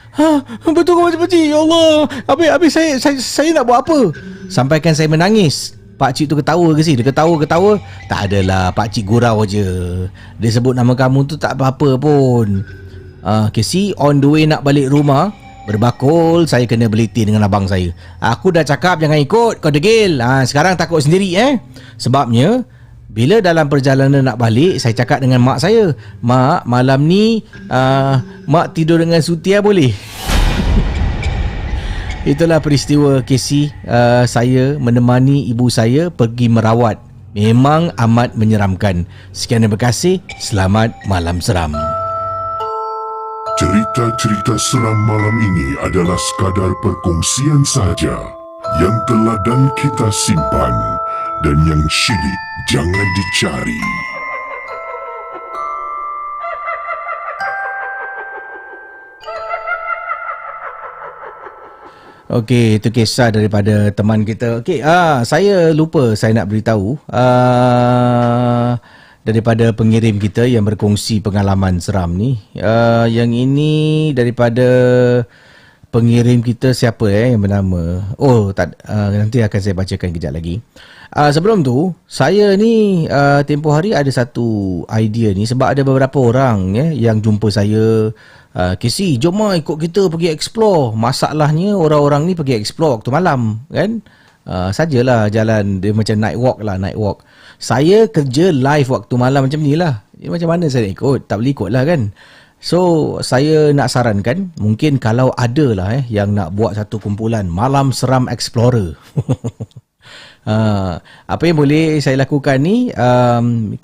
Betul ke pakcik? Ya Allah, habis saya nak buat apa? Sampaikan saya menangis. Pakcik tu ketawa ke si? Dia ketawa. Tak adalah, pakcik gurau je. Dia sebut nama kamu tu tak apa-apa pun. Ke si, on the way nak balik rumah, berbakul saya kena beliti dengan abang saya. Aku dah cakap jangan ikut, kau degil. Sekarang takut sendiri Sebabnya bila dalam perjalanan nak balik, saya cakap dengan mak saya, Mak, malam ni mak tidur dengan Sutia boleh? Itulah peristiwa Casey. Saya menemani ibu saya pergi merawat. Memang amat menyeramkan. Sekian, terima kasih. Selamat Malam Seram.
Cerita-cerita seram malam ini adalah sekadar perkongsian saja yang teladan kita simpan dan yang syilid jangan dicari.
Okey, itu kisah daripada teman kita. Okey, saya lupa saya nak beritahu daripada pengirim kita yang berkongsi pengalaman seram ni. Yang ini daripada pengirim kita, siapa yang bernama? Nanti akan saya bacakan kejap lagi. Sebelum tu, saya ni tempoh hari ada satu idea ni sebab ada beberapa orang yang jumpa saya, Casey, jom ikut kita pergi explore. Masalahnya orang-orang ni pergi explore waktu malam kan. Sajalah jalan dia macam night walk. Saya kerja live waktu malam macam ni lah. Macam mana saya nak ikut? Tak boleh ikut lah kan. So saya nak sarankan, mungkin kalau ada lah yang nak buat satu kumpulan Malam Seram Explorer. Apa yang boleh saya lakukan ni,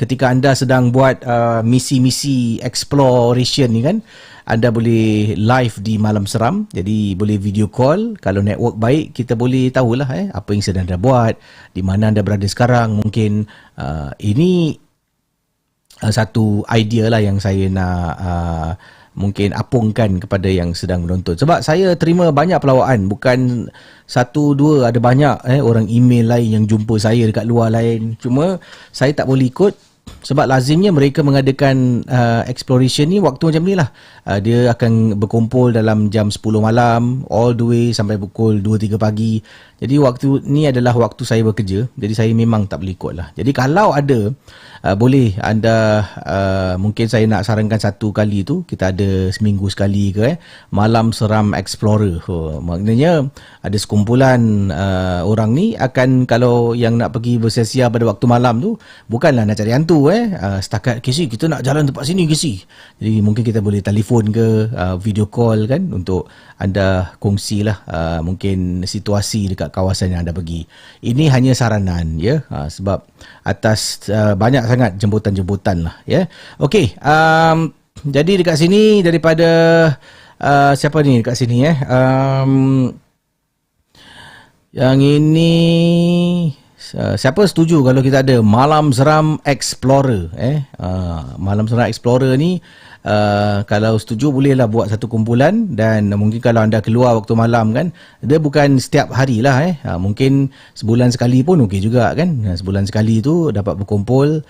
ketika anda sedang buat misi-misi exploration ni kan, anda boleh live di Malam Seram. Jadi boleh video call. Kalau network baik, kita boleh tahulah apa yang sedang anda buat, di mana anda berada sekarang. Mungkin ini satu idea lah yang saya nak mungkin apungkan kepada yang sedang menonton. Sebab saya terima banyak pelawaan, bukan satu dua, ada banyak orang email lain yang jumpa saya dekat luar lain. Cuma saya tak boleh ikut sebab lazimnya mereka mengadakan exploration ni waktu macam ni lah. Dia akan berkumpul dalam jam 10 malam all the way sampai pukul 2-3 pagi. Jadi waktu ni adalah waktu saya bekerja. Jadi saya memang tak boleh ikut lah. Jadi kalau ada boleh anda mungkin saya nak sarankan satu kali tu, kita ada seminggu sekali ke Malam Seram Explorer. Maknanya ada sekumpulan orang ni akan, kalau yang nak pergi bersia-sia pada waktu malam tu, bukanlah nak cari hantu setakat KC kita nak jalan tempat sini KC. Jadi mungkin kita boleh telefon ke video call kan, untuk anda kongsilah mungkin situasi dekat kawasan yang anda pergi. Ini hanya saranan ya, sebab atas banyak sangat jemputan-jemputan lah ya. Okey, jadi dekat sini daripada siapa ni dekat sini yang ini siapa setuju kalau kita ada Malam Seram Explorer Malam Seram Explorer ni, kalau setuju bolehlah buat satu kumpulan. Dan mungkin kalau anda keluar waktu malam kan, dia bukan setiap hari lah mungkin sebulan sekali pun okey juga kan. Sebulan sekali tu dapat berkumpul,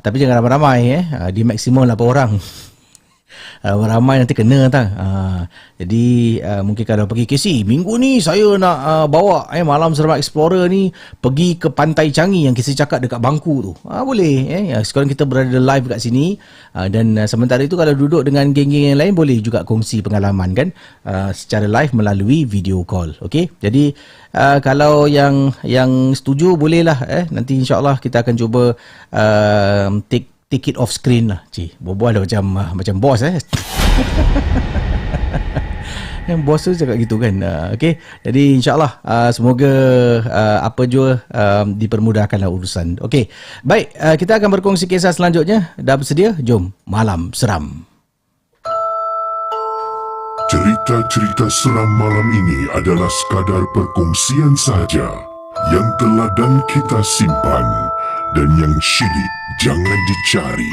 tapi jangan ramai-ramai di maksimum 8 orang. Ramai nanti kena tak. Jadi mungkin kalau pergi KC minggu ni saya nak bawa Malam Seram Explorer ni pergi ke Pantai Changi yang KC cakap dekat Bangku tu, boleh sekarang kita berada live kat sini. Dan sementara itu kalau duduk dengan geng-geng yang lain, boleh juga kongsi pengalaman kan, secara live melalui video call. Okey, jadi kalau yang setuju bolehlah nanti insyaAllah kita akan cuba take it off screen lah. Berbual dah macam bos yang bos tu cakap gitu kan. Okey, jadi insyaAllah semoga apa jua dipermudahkanlah urusan. Okey, baik, kita akan berkongsi kisah selanjutnya. Dah bersedia? Jom Malam Seram.
Cerita-cerita seram malam ini adalah sekadar perkongsian sahaja yang teladan kita simpan, dan yang syilid jangan dicari.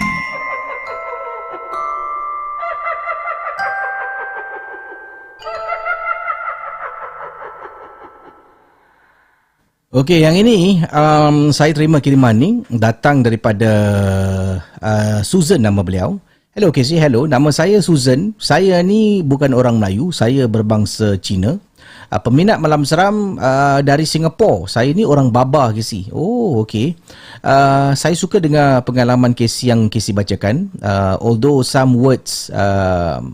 Okey, yang ini saya terima kiriman ni, datang daripada Susan nama beliau. Hello KC, hello. Nama saya Susan. Saya ni bukan orang Melayu, saya berbangsa Cina. Peminat malam seram dari Singapura. Saya ni orang Baba KC. Oh, okey. Saya suka dengar pengalaman KC yang KC bacakan. Although some words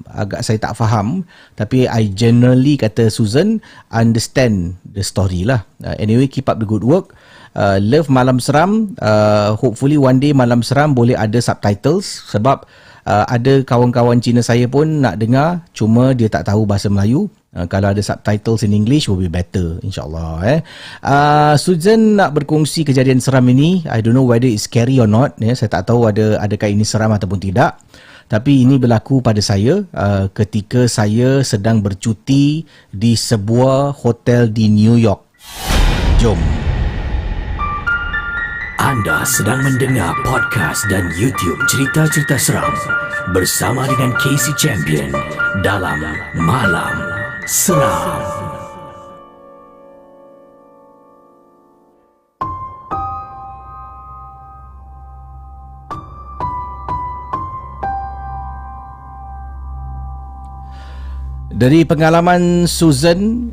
agak saya tak faham, tapi I generally, kata Susan, understand the story lah. Anyway, keep up the good work. Love malam seram. Hopefully one day malam seram boleh ada subtitles, sebab ada kawan-kawan Cina saya pun nak dengar, cuma dia tak tahu bahasa Melayu. Kalau ada subtitles in English will be better, insyaAllah. Susan nak berkongsi kejadian seram ini. I don't know whether it's scary or not. Saya tak tahu adakah ini seram ataupun tidak. Tapi ini berlaku pada saya ketika saya sedang bercuti di sebuah hotel di New York. Jom.
Anda sedang mendengar podcast dan YouTube cerita-cerita seram bersama dengan KC Champion dalam Malam Seram.
Dari pengalaman Susan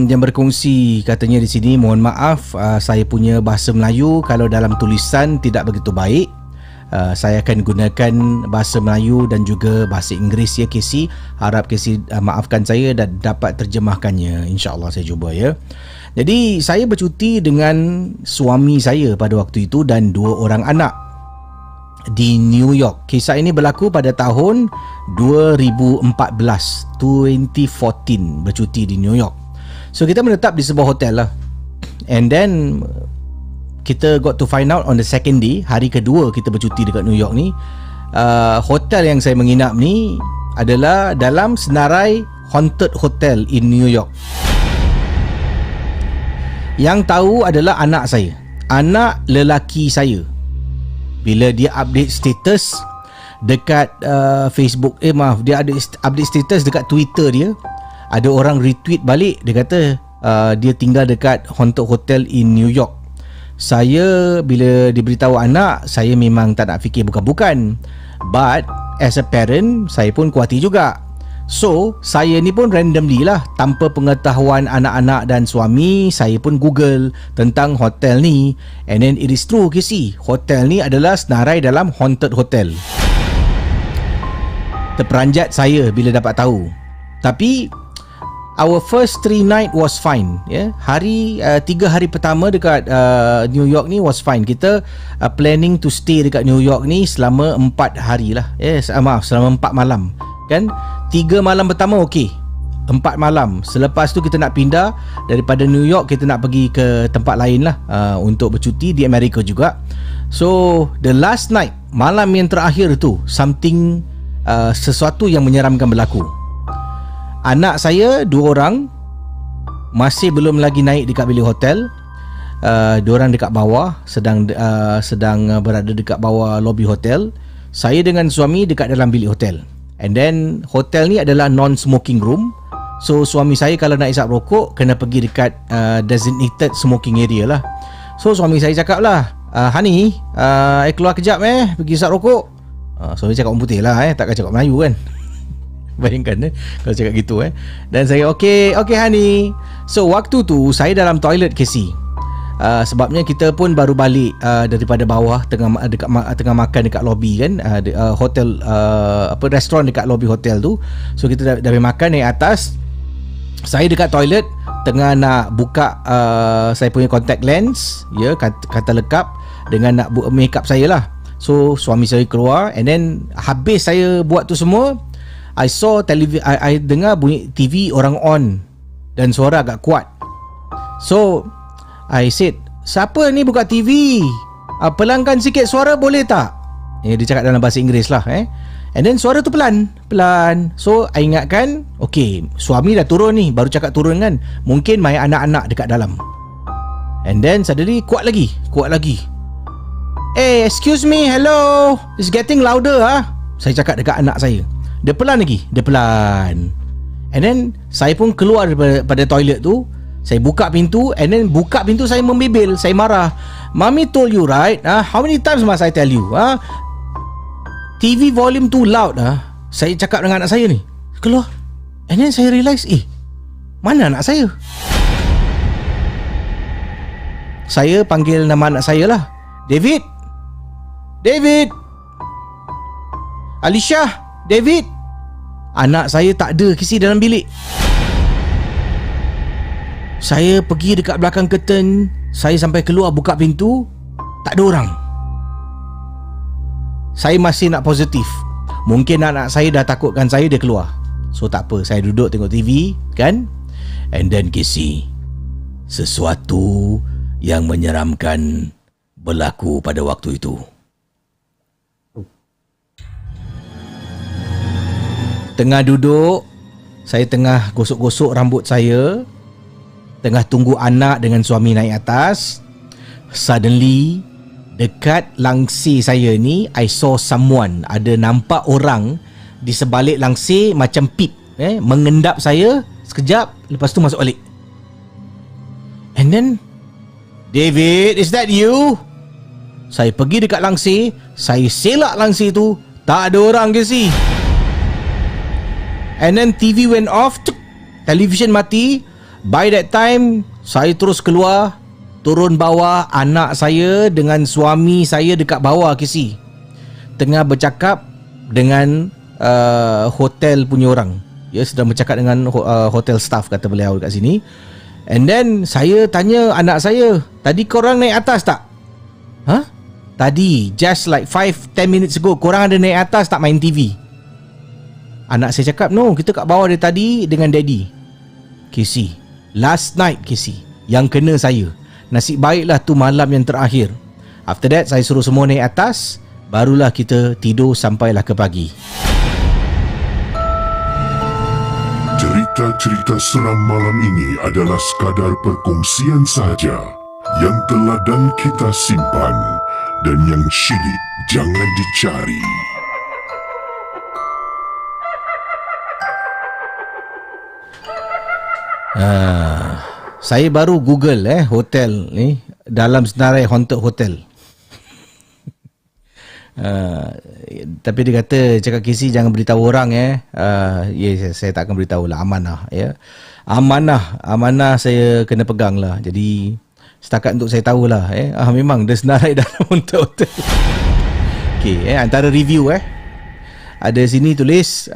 yang berkongsi, katanya di sini, mohon maaf saya punya bahasa Melayu kalau dalam tulisan tidak begitu baik. Saya akan gunakan bahasa Melayu dan juga bahasa Inggeris ya KC. Harap KC maafkan saya dan dapat terjemahkannya. InsyaAllah saya cuba ya. Jadi saya bercuti dengan suami saya pada waktu itu dan 2 orang anak di New York. Kisah ini berlaku pada tahun 2014 bercuti di New York. So kita menetap di sebuah hotel lah. And then kita got to find out on the second day, hari kedua kita bercuti dekat New York ni, hotel yang saya menginap ni adalah dalam senarai haunted hotel in New York. Yang tahu adalah anak saya, anak lelaki saya. Bila dia update status, dekat Facebook, dia ada update status dekat Twitter dia. Ada orang retweet balik, dia kata dia tinggal dekat haunted hotel in New York. Saya bila diberitahu anak, saya memang tak nak fikir bukan-bukan. But as a parent, saya pun kuatir juga. So, saya ni pun randomly lah, tanpa pengetahuan anak-anak dan suami, saya pun Google tentang hotel ni. And then it is true, KC, hotel ni adalah senarai dalam haunted hotel. Terperanjat saya bila dapat tahu. Tapi our first 3 night was fine, yeah? 3 hari pertama dekat New York ni was fine. Kita planning to stay dekat New York ni selama 4 hari lah. Selama 4 malam. Kan? 3 malam pertama okey. 4 malam. Selepas tu kita nak pindah daripada New York, kita nak pergi ke tempat lain lah, untuk bercuti di Amerika juga. So the last night, malam yang terakhir tu, sesuatu yang menyeramkan berlaku. Anak saya 2 orang masih belum lagi naik dekat bilik hotel. 2 orang dekat bawah, sedang berada dekat bawah lobby hotel. Saya dengan suami dekat dalam bilik hotel. And then hotel ni adalah non-smoking room. So suami saya kalau nak isap rokok kena pergi dekat designated smoking area lah. So suami saya cakap lah, Hani, keluar kejap pergi isap rokok. Suami cakap orang putih lah, takkan cakap Melayu kan. Bayangkan kalau cakap gitu. Dan saya okay Hani. So waktu tu saya dalam toilet, KC. Sebabnya kita pun baru balik daripada bawah, tengah makan dekat lobby kan, hotel, restoran dekat lobby hotel tu. So kita dah makan naik atas. Saya dekat toilet tengah nak buka saya punya contact lens, ya, kata lekap, dengan nak make up saya lah. So suami saya keluar, and then habis saya buat tu semua, I saw I dengar bunyi TV orang on dan suara agak kuat. So I said, siapa ni buka TV? Pelangkan sikit suara boleh tak? Dia cakap dalam bahasa Inggeris lah. And then suara tu pelan. So I ingatkan, okay, suami dah turun ni, baru cakap turun kan, mungkin main anak-anak dekat dalam. And then suddenly kuat lagi. Excuse me, hello, it's getting louder Saya cakap dekat anak saya. Dia pelan lagi. And then saya pun keluar daripada toilet tu. Saya buka pintu, and then buka pintu saya membibil. Saya marah. Mommy told you right? How many times must I tell you? TV volume too loud. Saya cakap dengan anak saya ni. Keluar. And then saya realise, mana anak saya? Saya panggil nama anak saya lah. David. Alicia. David. Anak saya tak ada kisi dalam bilik. Saya pergi dekat belakang curtain. Saya sampai keluar buka pintu, tak ada orang. Saya masih nak positif, mungkin anak saya dah takutkan saya, dia keluar. So tak apa, saya duduk tengok TV kan. And then Casey, sesuatu yang menyeramkan berlaku pada waktu itu. Tengah duduk, saya tengah gosok-gosok rambut saya, tengah tunggu anak dengan suami naik atas. Suddenly, dekat langsir saya ni, I saw someone. Ada nampak orang di sebalik langsir macam pip, mengendap saya sekejap, lepas tu masuk balik. And then, David, is that you? Saya pergi dekat langsir, saya selak langsir tu, tak ada orang ke si. And then TV went off, television mati. By that time, saya terus keluar, turun bawah. Anak saya dengan suami saya dekat bawah KC, tengah bercakap dengan hotel punya orang. Sedang bercakap dengan hotel staff, kata beliau dekat sini. And then saya tanya anak saya, tadi korang naik atas tak? Tadi, just like 5-10 minutes ago, korang ada naik atas tak main TV? Anak saya cakap, no, kita kat bawah dari tadi dengan daddy. KC, last night KC, yang kena saya. Nasib baiklah tu malam yang terakhir. After that, saya suruh semua naik atas, barulah kita tidur sampailah ke pagi.
Cerita-cerita seram malam ini adalah sekadar perkongsian sahaja yang teladan kita simpan, dan yang syilid jangan dicari.
Saya baru Google hotel ni dalam senarai haunted hotel. Tapi dia kata cakap Casey jangan beritahu orang saya tak akan beritahu lah, amanah amanah saya kena pegang lah. Jadi setakat untuk saya tahulah memang dia senarai dalam haunted hotel. Okey, antara review ada sini tulis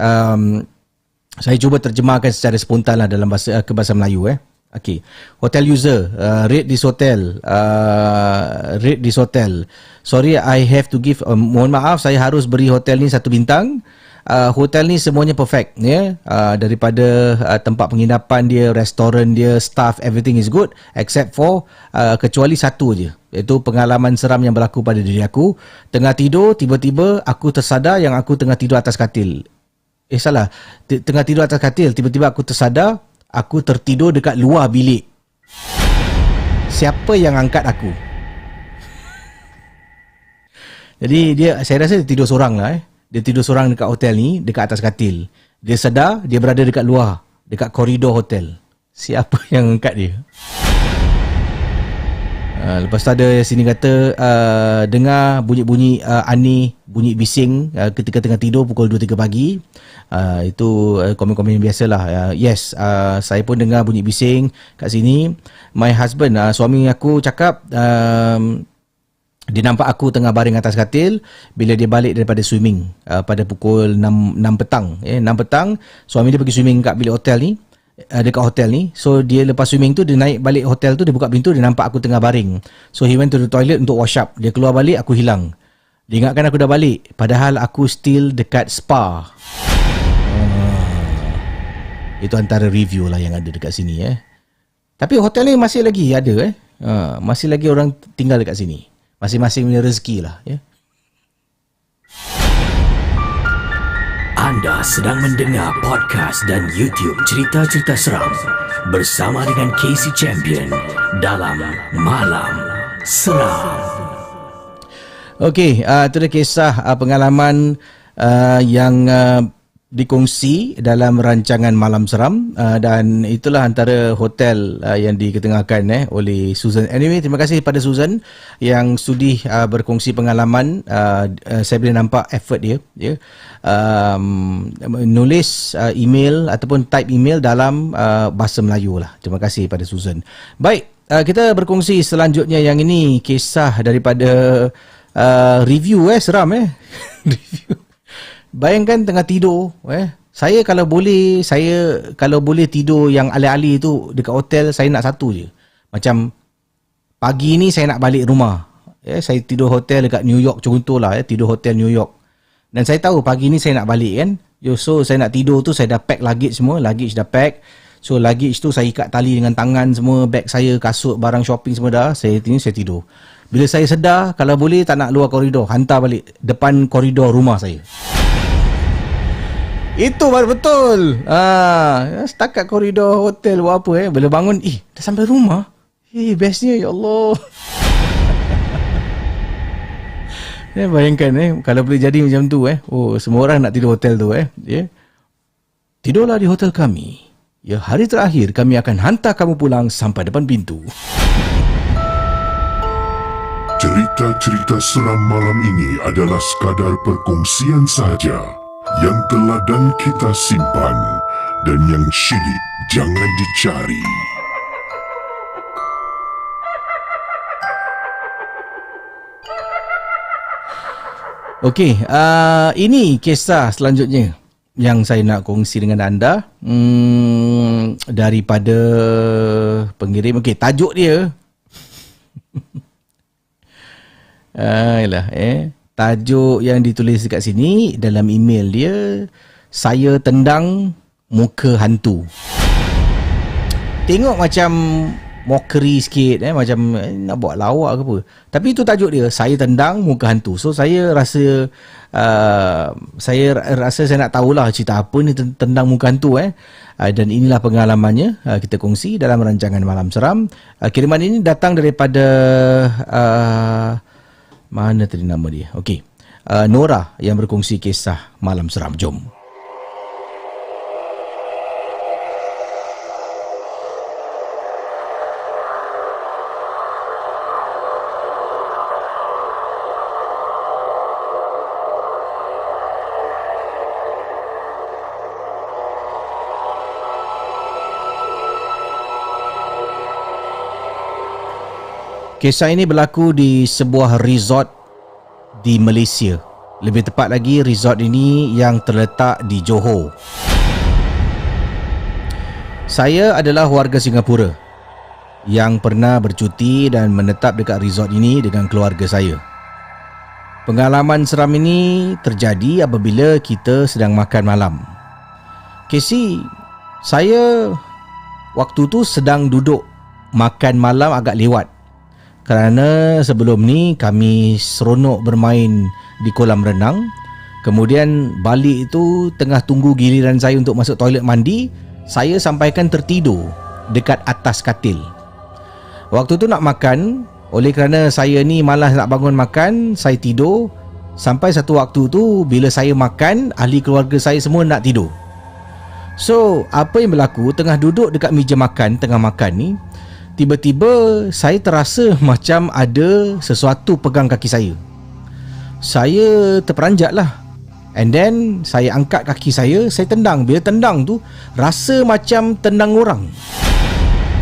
saya cuba terjemahkan secara spontan lah dalam bahasa ke bahasa Melayu Okey, hotel user, rate this hotel. Sorry, I have to give. Mohon maaf, saya harus beri hotel ni 1 bintang. Hotel ni semuanya perfect, daripada tempat penginapan dia, restoran dia, staff, everything is good, except for kecuali satu je, iaitu pengalaman seram yang berlaku pada diri aku. Tengah tidur, tiba-tiba aku tersadar yang aku tengah tidur atas katil. Salah. Tengah tidur atas katil, tiba-tiba aku tersadar aku tertidur dekat luar bilik. Siapa yang angkat aku? Jadi saya rasa dia tidur seorang lah Dia tidur seorang dekat hotel ni, dekat atas katil. Dia sedar dia berada dekat luar, dekat koridor hotel. Siapa yang angkat dia? Lepas tu ada sini kata dengar bunyi-bunyi aneh, bunyi bising ketika tengah tidur pukul 2-3 pagi. Itu komen-komen biasalah. Yes, saya pun dengar bunyi bising kat sini. My husband, suami aku cakap dia nampak aku tengah baring atas katil bila dia balik daripada swimming pada pukul 6 petang. 6 petang suami dia pergi swimming kat bilik hotel ni, dekat hotel ni. So dia lepas swimming tu, dia naik balik hotel tu, dia buka pintu, dia nampak aku tengah baring. So he went to the toilet untuk wash up. Dia keluar balik, aku hilang. Dia ingatkan aku dah balik, padahal aku still dekat spa. Itu antara review lah yang ada dekat sini Tapi hotel ni masih lagi ada masih lagi orang tinggal dekat sini. Masing-masing punya rezeki lah
Anda sedang mendengar podcast dan YouTube cerita-cerita seram bersama dengan Casey Champion dalam Malam Seram.
Okey, itu dia kisah pengalaman yang dikongsi dalam rancangan Malam Seram, dan itulah antara hotel yang diketengahkan oleh Susan. Anyway, terima kasih pada Susan yang sudi berkongsi pengalaman. Saya boleh nampak effort dia nulis email ataupun type email dalam bahasa Melayu lah. Terima kasih pada Susan. Baik, kita berkongsi selanjutnya. Yang ini kisah daripada review seram review. Bayangkan tengah tidur saya kalau boleh tidur yang alih-alih tu dekat hotel, saya nak satu je. Macam pagi ni saya nak balik rumah. Saya tidur hotel dekat New York contohlah, tidur hotel New York. Dan saya tahu pagi ni saya nak balik kan. So saya nak tidur tu, saya dah pack luggage semua, luggage dah pack. So luggage tu saya ikat tali dengan tangan semua, beg saya, kasut, barang shopping semua dah. Saya tidur. Bila saya sedar, kalau boleh tak nak luar koridor, hantar balik depan koridor rumah saya. Itu baru betul. Setakat koridor hotel buat apa bila bangun, dah sampai rumah. Bestnya, ya Allah. Bayangkan kalau boleh jadi macam tu semua orang nak tidur hotel tu Tidurlah di hotel kami. Ya, hari terakhir kami akan hantar kamu pulang sampai depan pintu.
Cerita-cerita seram malam ini adalah sekadar perkongsian sahaja yang teladan kita simpan dan yang syilid jangan dicari.
Okey, ini kisah selanjutnya yang saya nak kongsi dengan anda daripada pengirim. Okey, tajuk dia tajuk yang ditulis dekat sini dalam email dia, saya tendang muka hantu. Tengok macam mockery sikit macam nak buat lawak ke apa. Tapi itu tajuk dia, saya tendang muka hantu. So saya rasa saya nak tahulah cerita apa ni tendang muka hantu dan inilah pengalamannya kita kongsi dalam rancangan Malam Seram. Kiriman ini datang daripada mana tadi nama dia? Okey. Nora yang berkongsi kisah Malam Seram. Jom. Kisah ini berlaku di sebuah resort di Malaysia. Lebih tepat lagi, resort ini yang terletak di Johor. Saya adalah warga Singapura yang pernah bercuti dan menetap dekat resort ini dengan keluarga saya. Pengalaman seram ini terjadi apabila kita sedang makan malam. Casey, saya waktu tu sedang duduk makan malam agak lewat. Kerana sebelum ni kami seronok bermain di kolam renang. Kemudian balik itu tengah tunggu giliran saya untuk masuk toilet mandi, saya sampaikan tertidur dekat atas katil. Waktu tu nak makan, oleh kerana saya ni malas nak bangun makan, saya tidur. Sampai satu waktu tu bila saya makan, ahli keluarga saya semua nak tidur. So, apa yang berlaku, tengah duduk dekat meja makan, tengah makan ni, tiba-tiba saya terasa macam ada sesuatu pegang kaki saya. Saya terperanjat lah. And then saya angkat kaki saya tendang. Bila tendang tu, rasa macam tendang orang.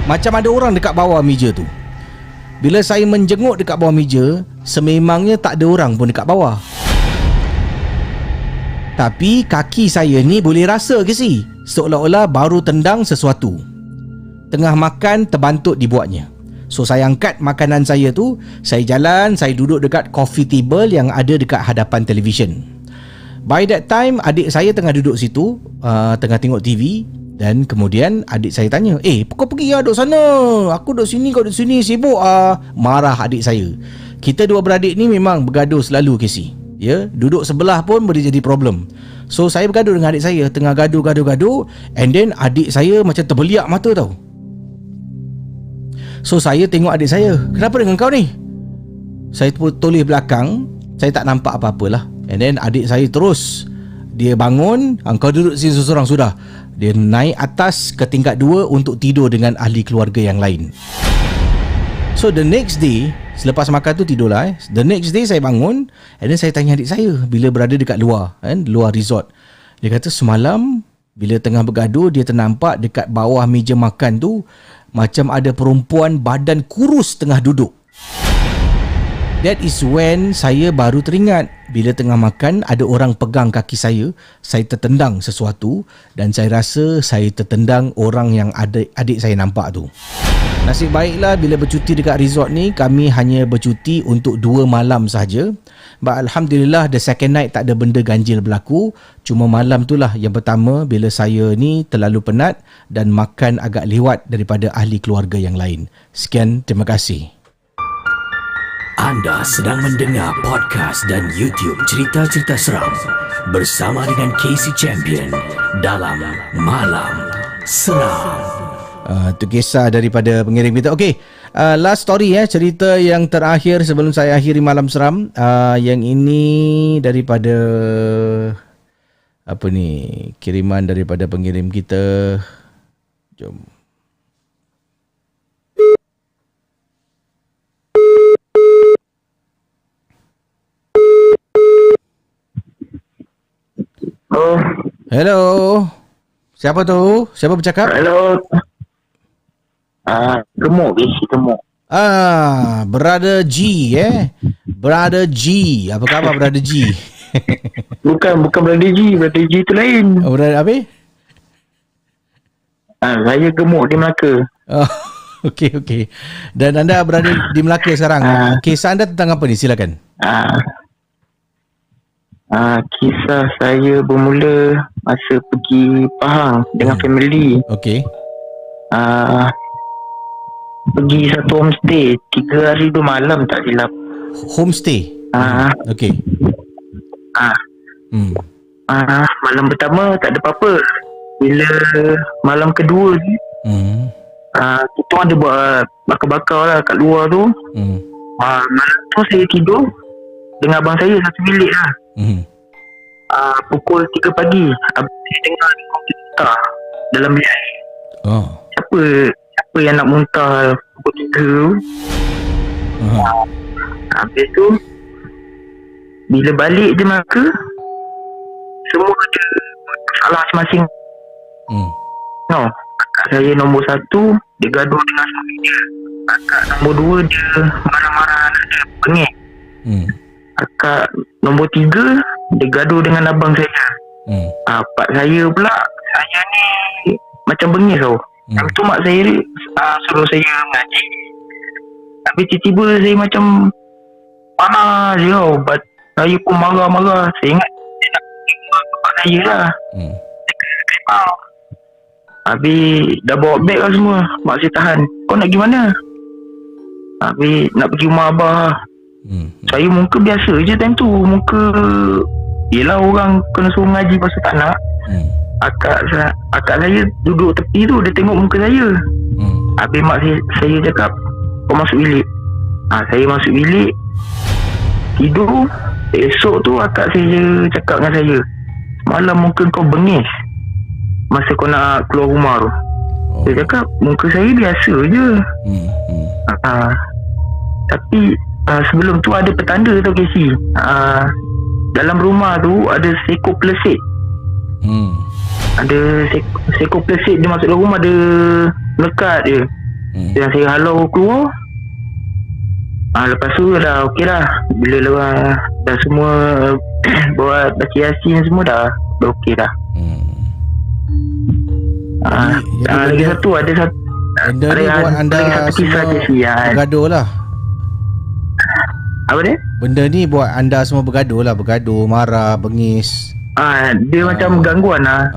Macam ada orang dekat bawah meja tu. Bila saya menjenguk dekat bawah meja, sememangnya tak ada orang pun dekat bawah. Tapi kaki saya ni boleh rasa ke si? Seolah-olah baru tendang sesuatu. Tengah makan terbantut dibuatnya. So saya angkat makanan saya tu, saya jalan, saya duduk dekat coffee table yang ada dekat hadapan televisyen. By that time adik saya tengah duduk situ, tengah tengok TV. Dan kemudian adik saya tanya, kau pergi lah duduk sana, aku duduk sini, kau duduk sini, sibuk Marah adik saya. Kita dua beradik ni memang bergaduh selalu, Casey. Ya, duduk sebelah pun boleh jadi problem. So saya bergaduh dengan adik saya, tengah gaduh, and then adik saya macam terbeliak mata tau. So saya tengok adik saya, kenapa dengan kau ni? Saya toleh belakang, saya tak nampak apa-apalah. And then adik saya terus, dia bangun, kau duduk sini seorang sudah. Dia naik atas ke tingkat 2 untuk tidur dengan ahli keluarga yang lain. So the next day, selepas makan tu tidurlah. The next day saya bangun, and then saya tanya adik saya bila berada dekat luar, luar resort. Dia kata semalam bila tengah bergaduh, dia ternampak dekat bawah meja makan tu macam ada perempuan badan kurus tengah duduk. That is when saya baru teringat bila tengah makan ada orang pegang kaki saya tertendang sesuatu, dan saya rasa saya tertendang orang yang adik saya nampak tu. Nasib baiklah bila bercuti dekat resort ni, kami hanya bercuti untuk 2 malam sahaja. But Alhamdulillah, the second night tak ada benda ganjil berlaku. Cuma malam tu lah yang pertama bila saya ni terlalu penat dan makan agak lewat daripada ahli keluarga yang lain. Sekian, terima kasih.
Anda sedang mendengar podcast dan YouTube cerita-cerita seram bersama dengan Casey Champion dalam Malam Seram.
Itu kisah daripada pengirim kita. Okey, last story cerita yang terakhir sebelum saya akhiri Malam Seram. Yang ini daripada apa ni, kiriman daripada pengirim kita. Jom.
Oh.
Hello. Siapa tu? Siapa bercakap?
Hello. Gemuk, gemuk.
Brother G, Brother G. Apa khabar Brother G?
Bukan Brother G. Brother G tu lain.
Brother apa?
Saya gemuk di Melaka.
Okey. Dan anda berada di Melaka sekarang. Kisah anda tentang apa ni? Silakan.
Kisah saya bermula masa pergi Pahang dengan family.
Okey.
Pergi satu homestay 3 hari 2 malam tak silap.
Homestay? Okey.
Malam pertama tak ada apa-apa. Bila malam kedua ni, kita ada buat bakar-bakar lah kat luar tu. Malam tu saya tidur dengan abang saya satu bilik lah. Pukul 3 pagi saya dengar komputer dalam bilik. Siapa yang nak muntah pukul 3 tu? Habis tu bila balik je Melaka, semua ada masalah masing-masing. Kakak saya nombor 1, dia gaduh dengan suami dia. Akak nombor 2 dia marah-marah, dia bengek. Akak nombor 3 dia gaduh dengan abang saya. Pak saya pula, saya ni macam bengis tau. Yang tu mak saya suruh saya mengaji. Tapi tiba-tiba saya macam panas je tau. Saya pun marah-marah. Saya ingat dia nak tengok bapak saya lah. Habis dah bawa beg lah semua. Mak saya tahan. Kau nak pergi mana? Habis nak pergi rumah abah. Saya muka biasa je time tu. Muka yelah orang kena suruh mengaji pasal tak nak. Akak saya duduk tepi tu. Dia tengok muka saya. Habis mak saya cakap, kau masuk bilik. Saya masuk bilik, tidur. Esok tu akak saya cakap dengan saya, malam muka kau bengis masa kau nak keluar rumah tu. Saya cakap muka saya biasa je. Tapi sebelum tu ada petanda tau Casey. Dalam rumah tu ada seekor pelesit. Ada seekor pelesit dia masuk dalam rumah, dia lekat je. Yang saya halau keluar. Lepas tu dah okey dah. Bila dah semua buat baca Yasin semua dah okey dah. Lagi satu ada satu
benda ni buat anda semua bergaduh lah.
Apa dia?
Benda ni buat anda semua bergaduh lah. Bergaduh, marah, bengis.
Dia macam gangguan lah.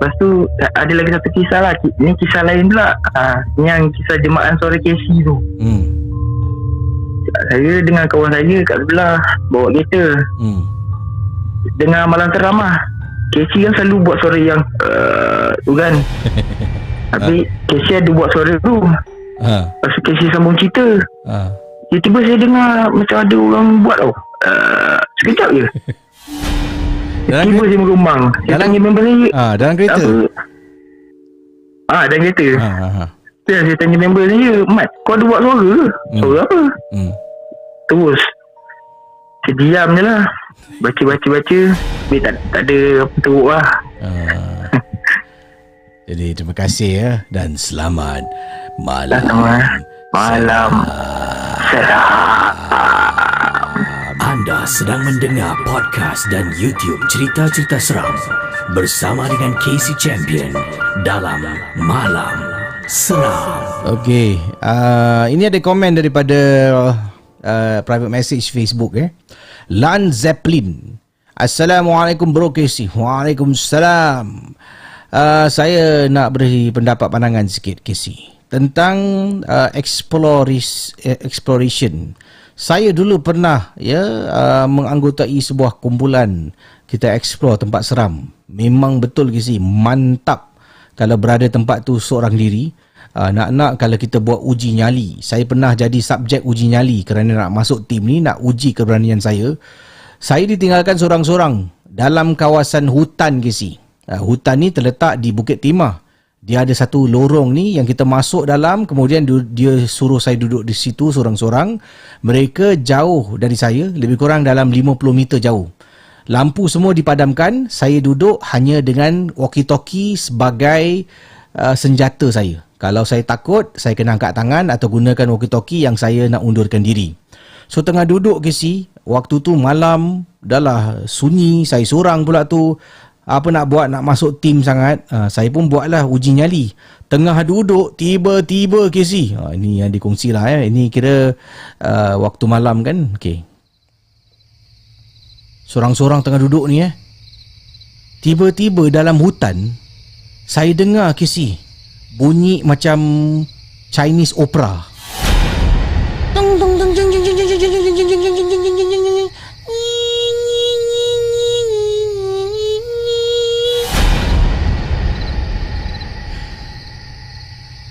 Lepas tu ada lagi satu kisah lah. Ni kisah lain pula. Yang kisah jemaah Suara Casey tu. Saya dengan kawan saya kat sebelah bawa kereta. Dengar Malam Seram lah. Casey kan selalu buat suara yang tu kan. Tapi Casey ada buat suara tu. Lepas tu Casey sambung cerita. Tiba-tiba saya dengar macam ada orang buat tau. Sekejap je. Tiba saya meremang. Saya tanya member saya.
Dalam kereta?
Dalam kereta. Saya tanya member saya, Mat, kau ada buat suara ke? Suara apa? Terus saya diam je lah. Baca. Tapi tak ada apa teruk lah.
Jadi terima kasih ya. Dan selamat malam.
Malam seram.
Anda sedang mendengar podcast dan YouTube cerita-cerita seram bersama dengan Casey Champion dalam Malam Seram.
Okey, ini ada komen daripada private message Facebook Lan Zeppelin. Assalamualaikum bro Casey. Waalaikumsalam. Saya nak beri pendapat pandangan sikit Casey tentang exploration. Saya dulu pernah menganggotai sebuah kumpulan. Kita explore tempat seram. Memang betul Casey, mantap kalau berada tempat tu seorang diri. Nak kalau kita buat uji nyali. Saya pernah jadi subjek uji nyali kerana nak masuk tim ni, nak uji keberanian saya. Saya ditinggalkan seorang-seorang dalam kawasan hutan Casey. Hutan ni terletak di Bukit Timah. Dia ada satu lorong ni yang kita masuk dalam, kemudian dia suruh saya duduk di situ seorang-seorang. Mereka jauh dari saya, lebih kurang dalam 50 meter jauh. Lampu semua dipadamkan, saya duduk hanya dengan walkie-talkie sebagai senjata saya. Kalau saya takut, saya kena angkat tangan atau gunakan walkie-talkie yang saya nak undurkan diri. So tengah duduk Casey, waktu tu malam, dah lah sunyi, saya seorang pula tu. Apa nak buat, nak masuk tim sangat. Saya pun buatlah uji nyali. Tengah duduk, tiba-tiba Casey. Ini yang dikongsi lah Ini kira waktu malam kan. Okay. Sorang-sorang tengah duduk ni Tiba-tiba dalam hutan, saya dengar Casey bunyi macam Chinese opera.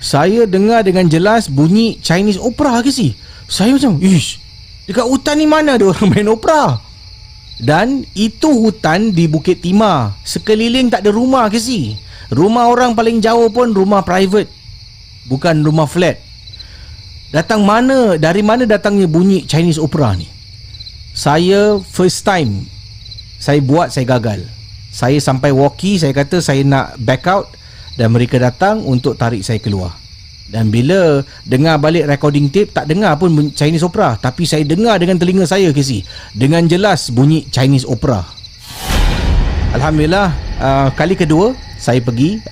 Saya dengar dengan jelas bunyi Chinese opera Casey. Saya macam, dekat hutan ni mana ada orang main opera? Dan itu hutan di Bukit Timah. Sekeliling tak ada rumah Casey. Rumah orang paling jauh pun rumah private, bukan rumah flat. Dari mana datangnya bunyi Chinese opera ni? Saya first time saya buat, saya gagal. Saya sampai walkie, saya kata saya nak back out, dan mereka datang untuk tarik saya keluar. Dan bila dengar balik recording tape, tak dengar pun Chinese opera, tapi saya dengar dengan telinga saya, Casey, dengan jelas bunyi Chinese opera. Alhamdulillah, kali kedua saya pergi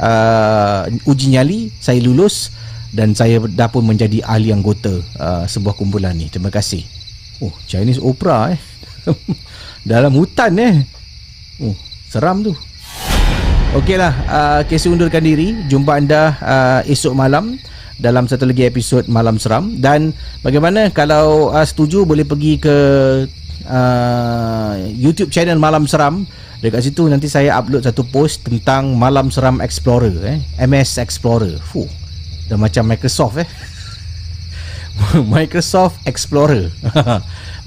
uji nyali, saya lulus dan saya dah pun menjadi ahli anggota sebuah kumpulan ni. Terima kasih. Oh, Chinese opera dalam hutan seram tu. Okeylah, Casey undurkan diri. Jumpa anda esok malam dalam satu lagi episod Malam Seram. Dan bagaimana kalau setuju, boleh pergi ke YouTube channel Malam Seram. Dekat situ nanti saya upload satu post tentang Malam Seram Explorer, MS Explorer. Dah macam Microsoft Microsoft Explorer.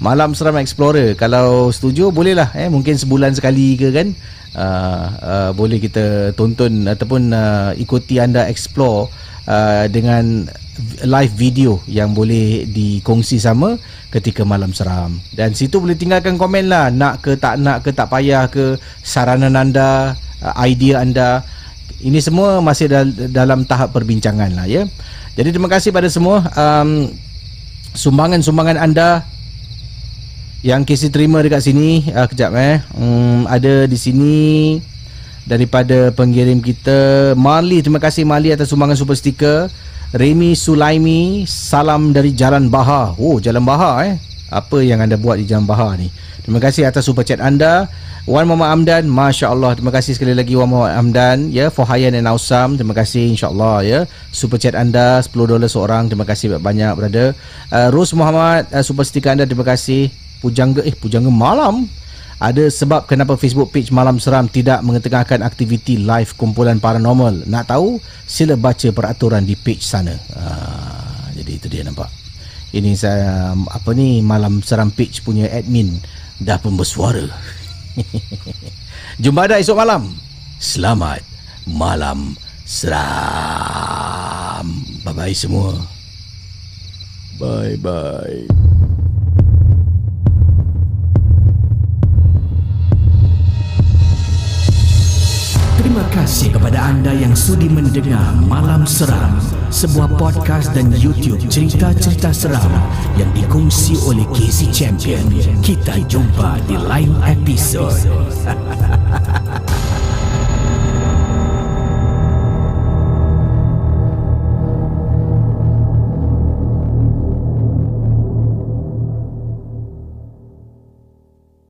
Malam Seram Explorer. Kalau setuju, bolehlah mungkin sebulan sekali ke kan. Boleh kita tonton ataupun ikuti anda explore dengan live video yang boleh dikongsi sama ketika Malam Seram. Dan situ boleh tinggalkan komen lah, nak ke tak payah ke, saranan anda, idea anda. Ini semua masih dalam tahap perbincangan lah ya. Jadi terima kasih pada semua sumbangan-sumbangan anda yang Casey terima dekat sini. Kejap ada di sini daripada pengirim kita Marley. Terima kasih Marley atas sumbangan super stiker. Remy Sulaimi, salam dari Jalan Bahar. Oh, Jalan Bahar apa yang anda buat di Jalan Bahar ni? Terima kasih atas super chat anda. Wan Muhammad Hamdan, Masya Allah. Terima kasih sekali lagi Wan Muhammad Hamdan ya, for Hayan and Awesome. Terima kasih, insyaAllah ya. Super chat anda $10 seorang. Terima kasih banyak brother. Rose Muhammad, super stiker anda. Terima kasih. Pujangga malam. Ada sebab kenapa Facebook page Malam Seram tidak mengetengahkan aktiviti live kumpulan paranormal. Nak tahu? Sila baca peraturan di page sana. Jadi itu dia, nampak. Ini saya Malam Seram page punya admin dah pun bersuara. Jumpa anda esok malam. Selamat Malam Seram. Bye-bye semua. Bye-bye.
Terima kasih kepada anda yang sudi mendengar Malam Seram, sebuah podcast dan YouTube cerita-cerita seram yang dikongsi oleh Casey Champion. Kita jumpa di lain episod.